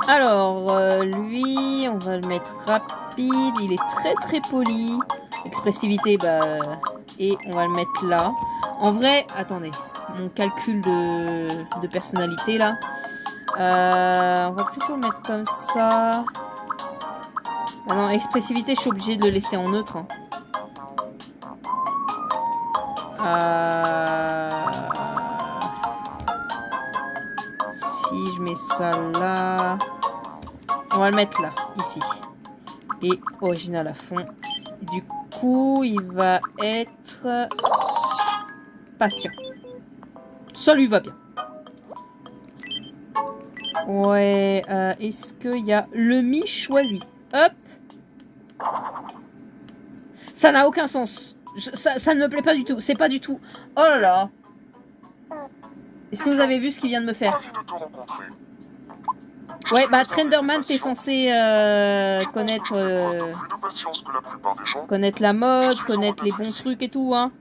Alors, lui, on va le mettre rapide. Il est très très poli. Expressivité, et on va le mettre là. En vrai, attendez. Mon calcul de personnalité là. On va plutôt le mettre comme ça. Ah non, expressivité, je suis obligée de le laisser en neutre. Hein. Si je mets ça là, on va le mettre là, ici. Et original à fond. Du coup, il va être patient. Ça lui va bien. Ouais, est-ce qu'il y a le mi choisi? Hop. Ça n'a aucun sens. Ça ne me plaît pas du tout. C'est pas du tout. Oh là là. Est-ce que vous avez vu ce qu'il vient de me faire? Ravi de te rencontrer. Je Ouais, suis bah réservé Trenderman, des t'es patients. censé Je pense connaître, que tu as un peu plus de patience que la plupart des gens. connaître la mode, connaître les bons trucs et tout, hein.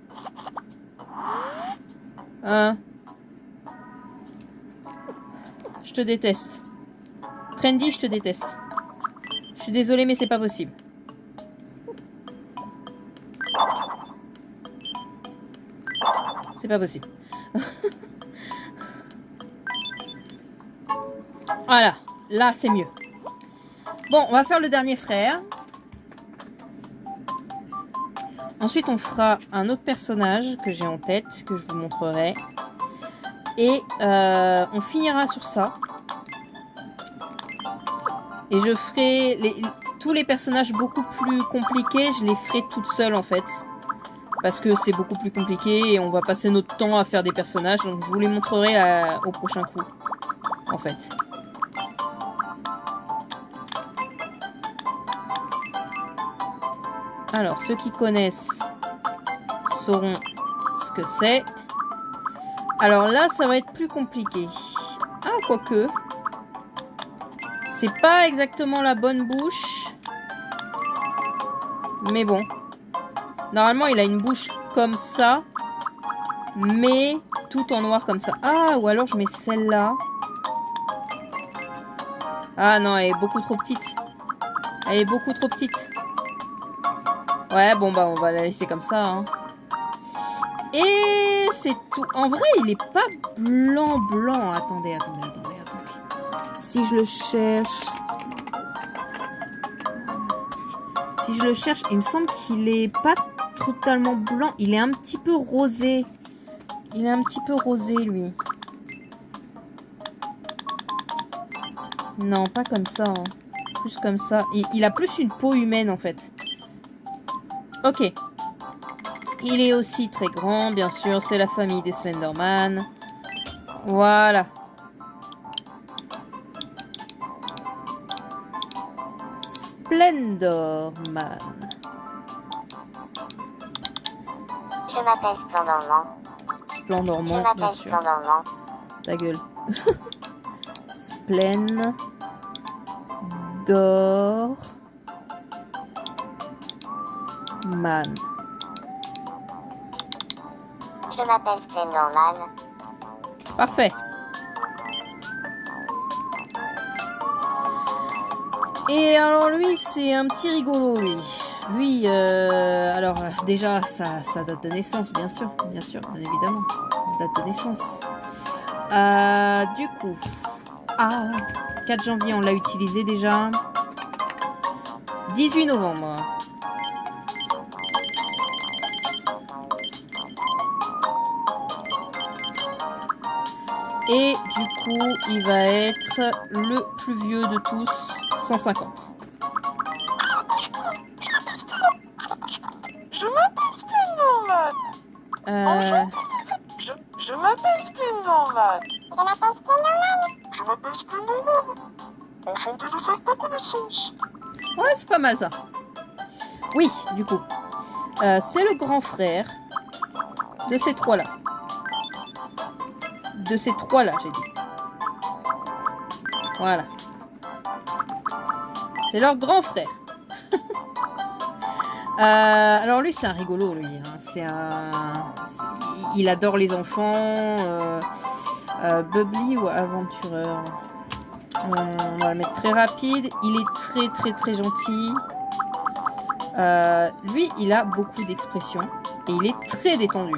Hein? Je te déteste. Trendy, je te déteste. Je suis désolée, mais c'est pas possible. C'est pas possible. Voilà, là c'est mieux. Bon, on va faire le dernier frère. Ensuite, on fera un autre personnage que j'ai en tête, que je vous montrerai. Et on finira sur ça. Et je ferai tous les personnages beaucoup plus compliqués, je les ferai toute seule en fait. Parce que c'est beaucoup plus compliqué et on va passer notre temps à faire des personnages. Donc je vous les montrerai au prochain coup. En fait. Alors, ceux qui connaissent sauront ce que c'est. Alors là, ça va être plus compliqué. Ah, quoique. C'est pas exactement la bonne bouche. Mais bon. Normalement, il a une bouche comme ça. Mais tout en noir comme ça. Ah, ou alors je mets celle-là. Ah non, elle est beaucoup trop petite. Elle est beaucoup trop petite. Ouais, bon, bah, on va la laisser comme ça. Hein. Et c'est tout. En vrai, il est pas blanc. Attendez. Si je le cherche... il me semble qu'il est pas totalement blanc. Il est un petit peu rosé. Lui. Non, pas comme ça. Hein. Plus comme ça. Il a plus une peau humaine, en fait. Ok. Il est aussi très grand, bien sûr. C'est la famille des Slenderman. Voilà. Splendorman. Je m'appelle Splendorman. Je Splendorman, bien m'appelle sûr. Splendorman. Ta gueule. Splendorman. Je m'appelle Splendorman. Parfait. Et alors lui, c'est un petit rigolo, lui. Lui, alors déjà, sa date de naissance, bien sûr, bien évidemment. Date de naissance. Du coup, 4 janvier, on l'a utilisé déjà. 18 novembre. Et du coup, il va être le plus vieux de tous, 150. Je m'appelle Splendorman. Je m'appelle Splendorman. Je m'appelle Splendorman. Enchanté de faire ta connaissance. Ouais, c'est pas mal ça. Oui, du coup. C'est le grand frère de ces trois-là. De ces trois-là, j'ai dit. Voilà. C'est leur grand frère. Alors lui, c'est un rigolo, lui. Hein. Il adore les enfants. Bubbly ou aventureur. On va le mettre très rapide. Il est très très très gentil. Lui, il a beaucoup d'expressions. Et il est très détendu.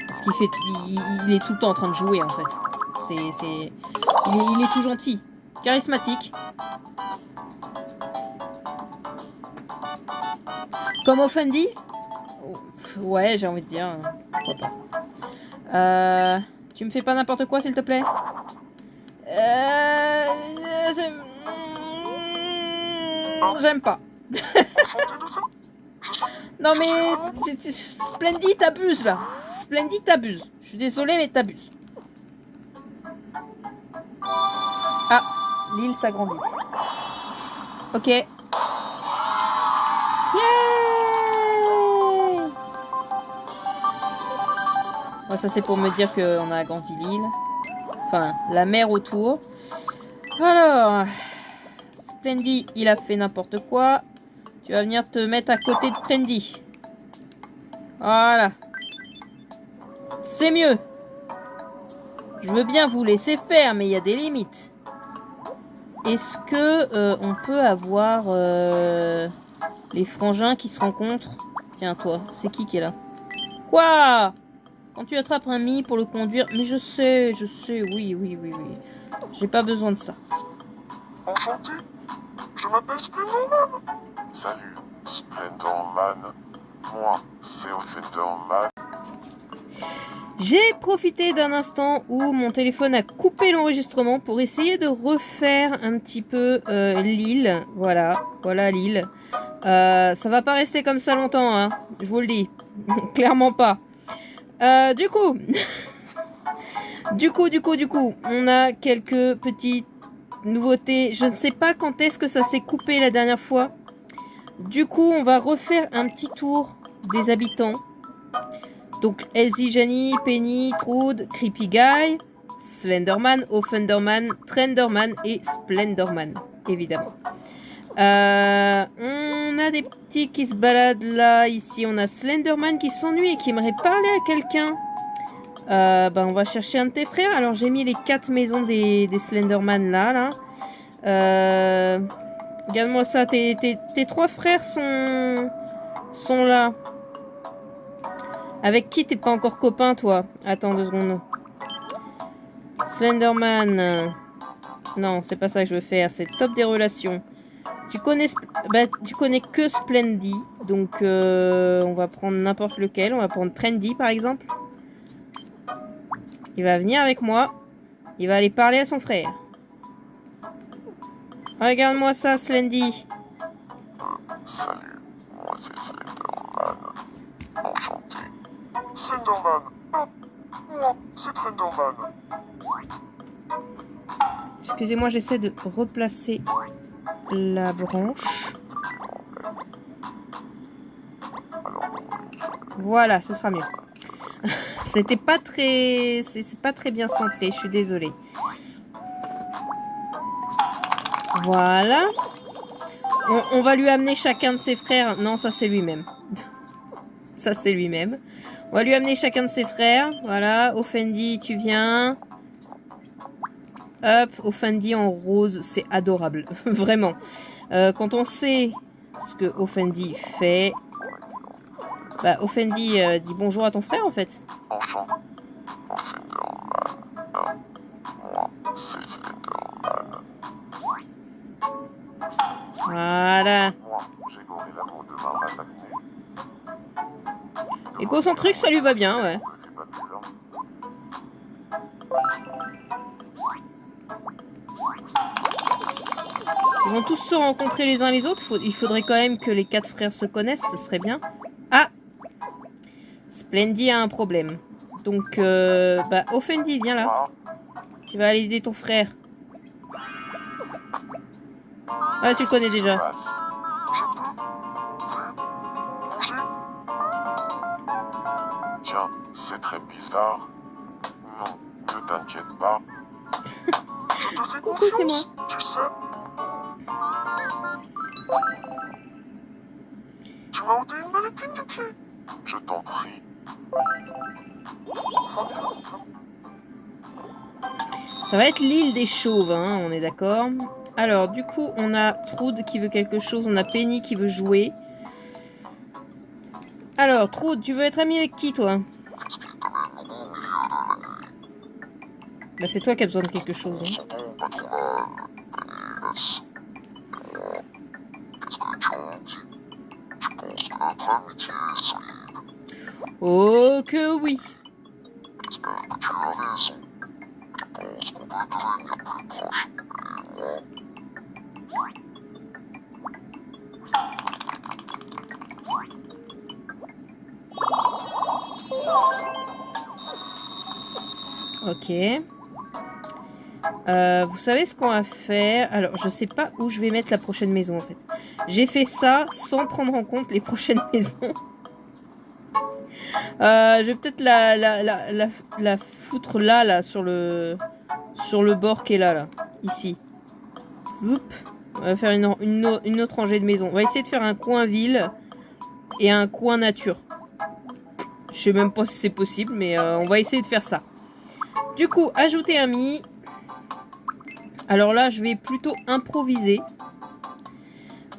Parce qu'il fait... Il est tout le temps en train de jouer, en fait. Il est tout gentil. Charismatique. Comme Offendy? Ouais, j'ai envie de dire. Pourquoi pas. Tu me fais pas n'importe quoi, s'il te plaît? J'aime pas. Non mais... Splendid, t'abuses, là. Splendid, t'abuses. Je suis désolée, mais t'abuses. Ah, l'île s'agrandit. Ok. Yay! Bon, ça c'est pour me dire qu'on a agrandi l'île. Enfin, la mer autour. Alors, Splendy, il a fait n'importe quoi. Tu vas venir te mettre à côté de Trendy. Voilà. C'est mieux. Je veux bien vous laisser faire, mais il y a des limites. Est-ce que on peut avoir les frangins qui se rencontrent? Tiens, toi, c'est qui est là? Quoi? Quand tu attrapes un Mi pour le conduire... Mais je sais, oui. J'ai pas besoin de ça. Enchanté, je m'appelle Splendorman. Salut, Splendorman. Moi, c'est Offenderman. J'ai profité d'un instant où mon téléphone a coupé l'enregistrement pour essayer de refaire un petit peu l'île. Voilà l'île. Ça va pas rester comme ça longtemps, hein, je vous le dis. Clairement pas. Du coup, on a quelques petites nouveautés. Je ne sais pas quand est-ce que ça s'est coupé la dernière fois. Du coup, on va refaire un petit tour des habitants. Donc, Elsie, Janie, Penny, Trude, Creepy Guy, Slenderman, Offenderman, Trenderman et Splendorman, évidemment. On a des petits qui se baladent là, ici. On a Slenderman qui s'ennuie et qui aimerait parler à quelqu'un. On va chercher un de tes frères. Alors, j'ai mis les 4 maisons des Slenderman là. Regarde-moi ça, tes 3 frères sont là. Avec qui t'es pas encore copain, toi? Attends 2 secondes. Slenderman. Non, c'est pas ça que je veux faire. C'est top des relations. Tu connais que Splendy. Donc, on va prendre n'importe lequel. On va prendre Trendy, par exemple. Il va venir avec moi. Il va aller parler à son frère. Regarde-moi ça, Slendy. Salut, moi c'est Slenderman. Enchanté. Slenderman. Ah, moi, c'est Trenderman. Excusez-moi, j'essaie de replacer la branche. Voilà, ce sera mieux. C'était pas très... C'est pas très bien centré, je suis désolée. Voilà. On va lui amener chacun de ses frères. Non, ça c'est lui-même. Ça c'est lui-même. On va lui amener chacun de ses frères. Voilà, Offendy, tu viens. Hop, Offendy en rose, c'est adorable. Vraiment. Quand on sait ce que Offendy fait... Bah, Offendy dit bonjour à ton frère, en fait. Enchanté. Offenderman. Ah, moi, c'est Slenderman. Voilà. Moi, j'ai Gorilla pour demain m'attaquer. Et Concentrique, ça lui va bien, ouais. Je fais pas de peur. Ils vont tous se rencontrer les uns les autres. Il faudrait quand même que les 4 frères se connaissent, ce serait bien. Ah! Splendy a un problème. Donc, Offendy, viens là. Tu vas aller aider ton frère. Ah, tu le connais déjà. Passe. Je peux bouger. Tiens, c'est très bizarre. Non, ne t'inquiète pas. Je te fais Coucou, c'est moi. confiance, tu sais. Tu m'as ôté une belle épine du pied. Je t'en prie. Ça va être l'île des chauves, hein, on est d'accord. Alors, du coup, on a Trude qui veut quelque chose. On a Penny qui veut jouer. Alors, Trude, tu veux être amie avec qui, toi? Bah, c'est toi qui as besoin de quelque chose. Hein. Pas trop mal, Penny. Qu'est-ce que tu en dis? Tu penses que notre amitié est solide? Oh, que oui. J'espère que tu as raison. Je pense qu'on peut devenir plus proches. Et moi... Ok. Vous savez ce qu'on va faire? Alors, je sais pas où je vais mettre la prochaine maison, en fait. J'ai fait ça sans prendre en compte les prochaines maisons. Je vais peut-être la foutre là, sur le bord qui est là, ici. Oups. On va faire une autre rangée de maisons. On va essayer de faire un coin ville et un coin nature. Je sais même pas si c'est possible, mais on va essayer de faire ça. Du coup, ajouter un mi. Alors là, je vais plutôt improviser.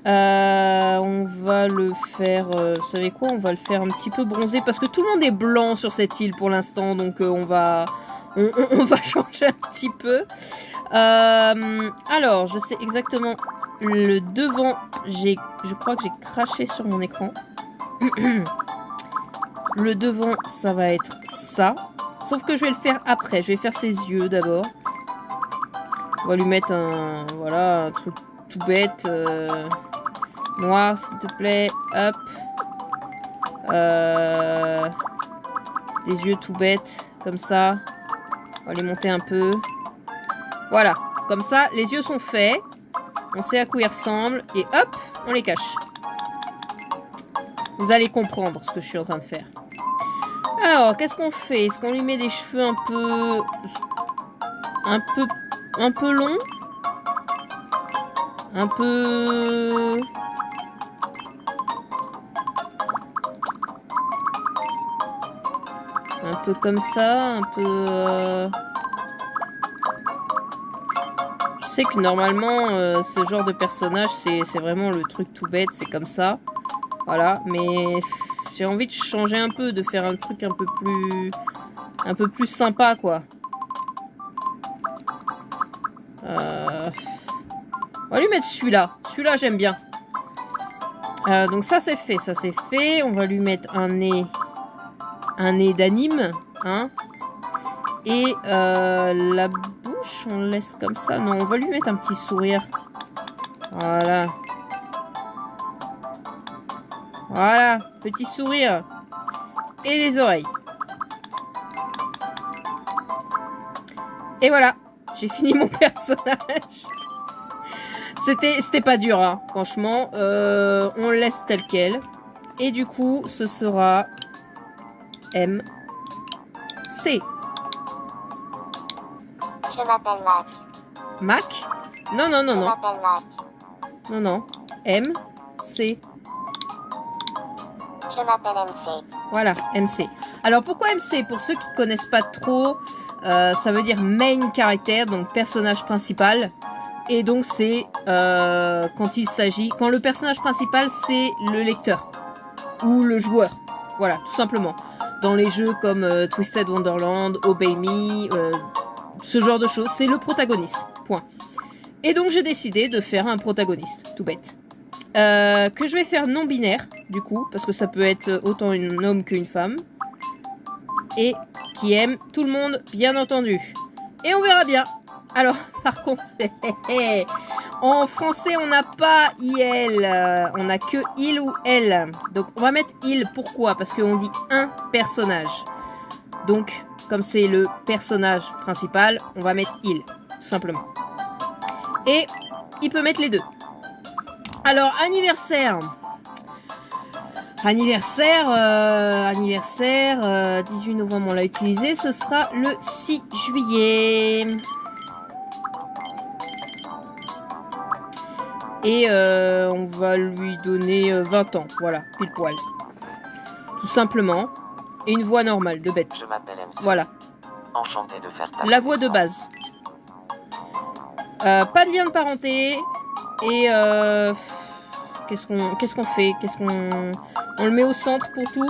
On va le faire... vous savez quoi? On va le faire un petit peu bronzé. Parce que tout le monde est blanc sur cette île pour l'instant. Donc on va changer un petit peu. Alors, je sais exactement le devant. Je crois que j'ai craché sur mon écran. Le devant, ça va être ça. Sauf que je vais le faire après. Je vais faire ses yeux d'abord. On va lui mettre un truc tout bête. Noir, s'il te plaît. Hop. Des yeux tout bêtes. Comme ça. On va les monter un peu. Voilà. Comme ça, les yeux sont faits. On sait à quoi ils ressemblent. Et hop, on les cache. Vous allez comprendre ce que je suis en train de faire. Alors, qu'est-ce qu'on fait? Est-ce qu'on lui met des cheveux un peu longs? Un peu comme ça, un peu... Je sais que normalement, ce genre de personnage, c'est vraiment le truc tout bête, c'est comme ça. Voilà, mais j'ai envie de changer un peu, de faire un truc un peu plus sympa, quoi. On va lui mettre celui-là. Celui-là, j'aime bien. Donc ça, c'est fait. Ça, c'est fait. On va lui mettre un nez d'anime. Hein. Et la bouche, on le laisse comme ça. Non, on va lui mettre un petit sourire. Voilà. Voilà. Petit sourire. Et des oreilles. Et voilà. J'ai fini mon personnage. C'était pas dur, hein. Franchement. On le laisse tel quel. Et du coup, ce sera MC. Je m'appelle Mac. Mac? Non, non, non, Je non. m'appelle Mac. Non, non. MC. Je m'appelle MC. Voilà, MC. Alors, pourquoi MC? Pour ceux qui connaissent pas trop, ça veut dire main character, donc personnage principal. Et donc, c'est quand le personnage principal, c'est le lecteur. Ou le joueur. Voilà, tout simplement. Dans les jeux comme Twisted Wonderland, Obey Me, ce genre de choses, c'est le protagoniste. Point. Et donc j'ai décidé de faire un protagoniste, tout bête. Que je vais faire non-binaire, du coup, parce que ça peut être autant un homme qu'une femme. Et qui aime tout le monde, bien entendu. Et on verra bien. Alors, par contre, en français, on n'a pas IL, on n'a que il ou elle. Donc, on va mettre il. Pourquoi? Parce qu'on dit un personnage. Donc, comme c'est le personnage principal, on va mettre il, tout simplement. Et il peut mettre les deux. Alors, anniversaire. Anniversaire, 18 novembre, on l'a utilisé. Ce sera le 6 juillet. Et on va lui donner 20 ans. Voilà, pile poil. Tout simplement. Et une voix normale, de bête. Je m'appelle MC. Voilà. Enchanté de faire ta La voix de connaissance. base. Pas de lien de parenté. Et qu'est-ce qu'on fait? On le met au centre pour tout.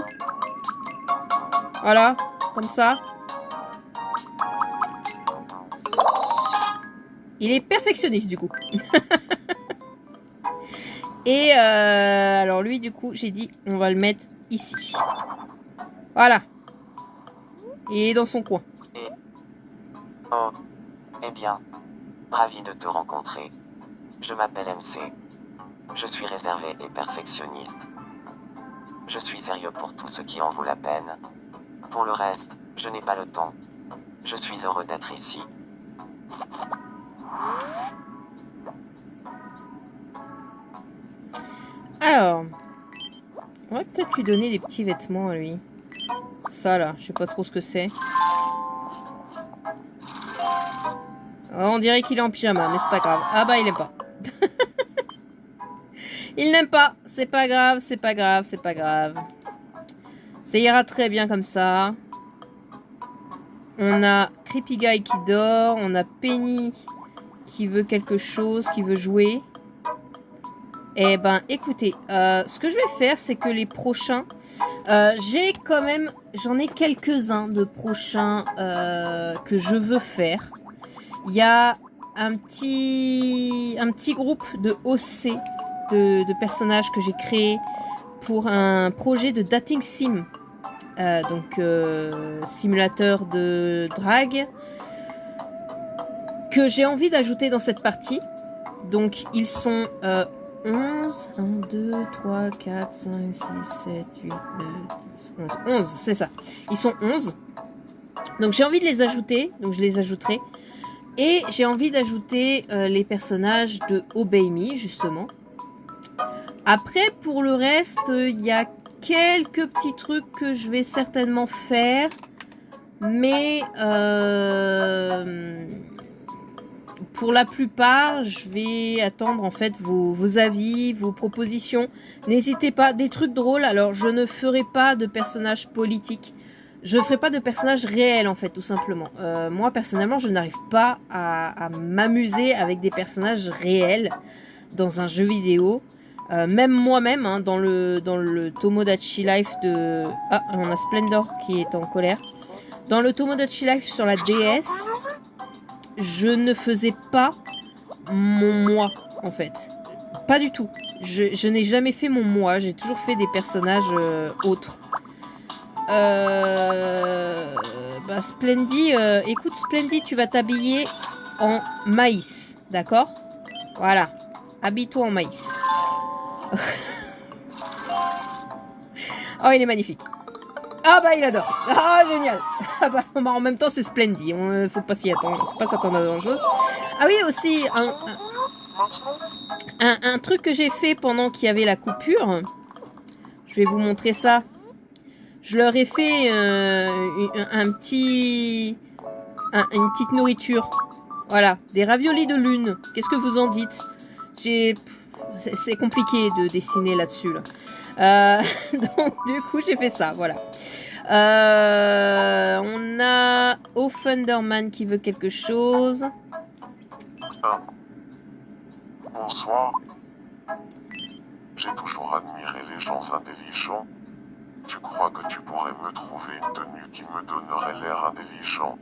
Voilà, comme ça. Il est perfectionniste du coup. Et alors lui du coup j'ai dit on va le mettre ici. Voilà. Il est dans son coin. Et... Oh. Eh bien. Ravi de te rencontrer. Je m'appelle MC. Je suis réservé et perfectionniste. Je suis sérieux pour tout ce qui en vaut la peine. Pour le reste, je n'ai pas le temps. Je suis heureux d'être ici. Alors, on va peut-être lui donner des petits vêtements à lui. Ça là, je sais pas trop ce que c'est. Oh, on dirait qu'il est en pyjama, mais c'est pas grave. Ah bah il aime pas. Il n'aime pas. C'est pas grave, c'est pas grave, c'est pas grave. Ça ira très bien comme ça. On a Creepy Guy qui dort. On a Penny qui veut quelque chose, qui veut jouer. Eh ben, écoutez, ce que je vais faire, c'est que les prochains... j'en ai quelques-uns de prochains que je veux faire. Il y a un petit groupe de OC, de personnages que j'ai créé pour un projet de dating sim. Donc, simulateur de drague que j'ai envie d'ajouter dans cette partie. Donc, ils sont 11, 1, 2, 3, 4, 5, 6, 7, 8, 9, 10, 11. 11, c'est ça. Ils sont 11. Donc, j'ai envie de les ajouter. Donc, je les ajouterai. Et j'ai envie d'ajouter les personnages de Obey Me, justement. Après, pour le reste, il y a quelques petits trucs que je vais certainement faire. Mais pour la plupart, je vais attendre en fait vos avis, vos propositions. N'hésitez pas, des trucs drôles. Alors, je ne ferai pas de personnages politiques. Je ne ferai pas de personnages réels en fait, tout simplement. Moi, personnellement, je n'arrive pas à m'amuser avec des personnages réels dans un jeu vidéo. Même moi-même, hein, dans le Tomodachi Life de... Ah, on a Splendor qui est en colère. Dans le Tomodachi Life sur la DS, je ne faisais pas mon moi, en fait. Pas du tout. Je n'ai jamais fait mon moi, j'ai toujours fait des personnages autres. Bah Splendy, écoute Splendy, tu vas t'habiller en maïs, d'accord? Voilà, habille-toi en maïs. Oh, il est magnifique. Ah bah il adore. Ah génial. Ah bah en même temps c'est Splendy, faut pas s'y attendre, faut pas s'attendre à grand chose. Ah oui aussi un truc que j'ai fait pendant qu'il y avait la coupure. Je vais vous montrer ça. Je leur ai fait une petite nourriture. Voilà, des raviolis de lune. Qu'est-ce que vous en dites? C'est compliqué de dessiner là-dessus. Là. Donc du coup, j'ai fait ça, voilà. On a Offenderman qui veut quelque chose. Bonsoir. J'ai toujours admiré les gens intelligents. Tu crois que tu pourrais me trouver une tenue qui me donnerait l'air intelligent?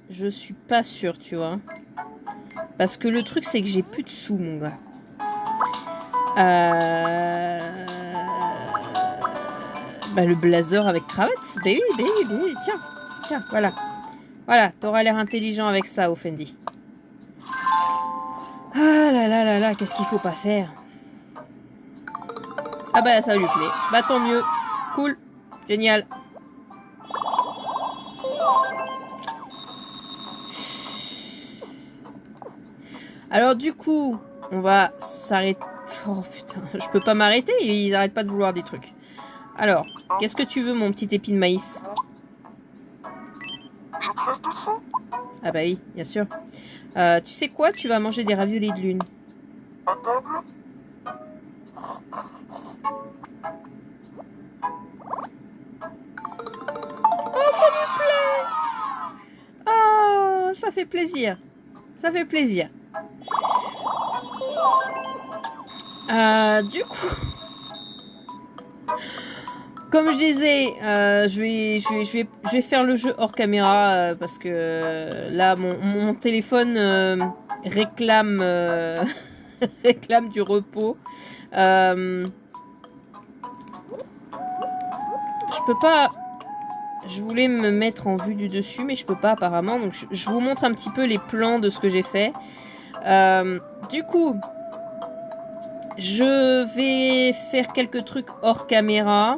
Je suis pas sûre, tu vois. Parce que le truc, c'est que j'ai plus de sous, mon gars. Bah, le blazer avec cravate. Bah oui, tiens, voilà. Voilà, t'auras l'air intelligent avec ça, Offendy. Ah là, qu'est-ce qu'il faut pas faire? Ah bah ça lui plaît. Bah tant mieux. Cool. Génial. Alors du coup, on va s'arrêter. Oh putain, je peux pas m'arrêter, ils arrêtent pas de vouloir des trucs. Alors, qu'est-ce que tu veux mon petit épi de maïs? Je crève de faim. Ah bah oui, bien sûr. Tu sais quoi? Tu vas manger des raviolis de lune. À table? Oh, ça lui plaît! Oh, ça fait plaisir. Ça fait plaisir. Du coup, comme je disais, je vais faire le jeu hors caméra parce que là, mon téléphone réclame réclame du repos. Je peux pas. Je voulais me mettre en vue du dessus, mais je peux pas apparemment. Donc je vous montre un petit peu les plans de ce que j'ai fait. Du coup, je vais faire quelques trucs hors caméra.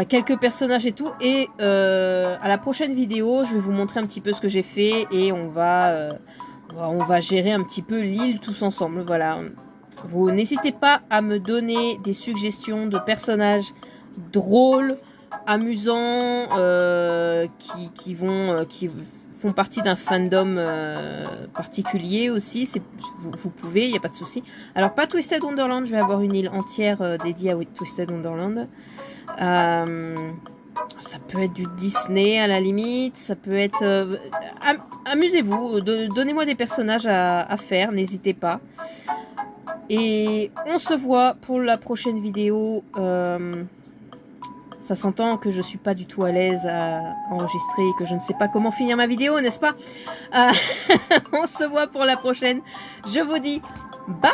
quelques personnages et tout. Et à la prochaine vidéo, je vais vous montrer un petit peu ce que j'ai fait et on va gérer un petit peu l'île tous ensemble. Voilà. Vous n'hésitez pas à me donner des suggestions de personnages drôles, amusants, qui font partie d'un fandom particulier aussi. Vous pouvez, il n'y a pas de souci. Alors pas Twisted Wonderland, je vais avoir une île entière dédiée à Twisted Wonderland. Ça peut être du Disney à la limite, ça peut être... amusez-vous, donnez-moi des personnages à faire, n'hésitez pas. Et on se voit pour la prochaine vidéo. Ça s'entend que je suis pas du tout à l'aise à enregistrer et que je ne sais pas comment finir ma vidéo, n'est-ce pas? On se voit pour la prochaine. Je vous dis bye!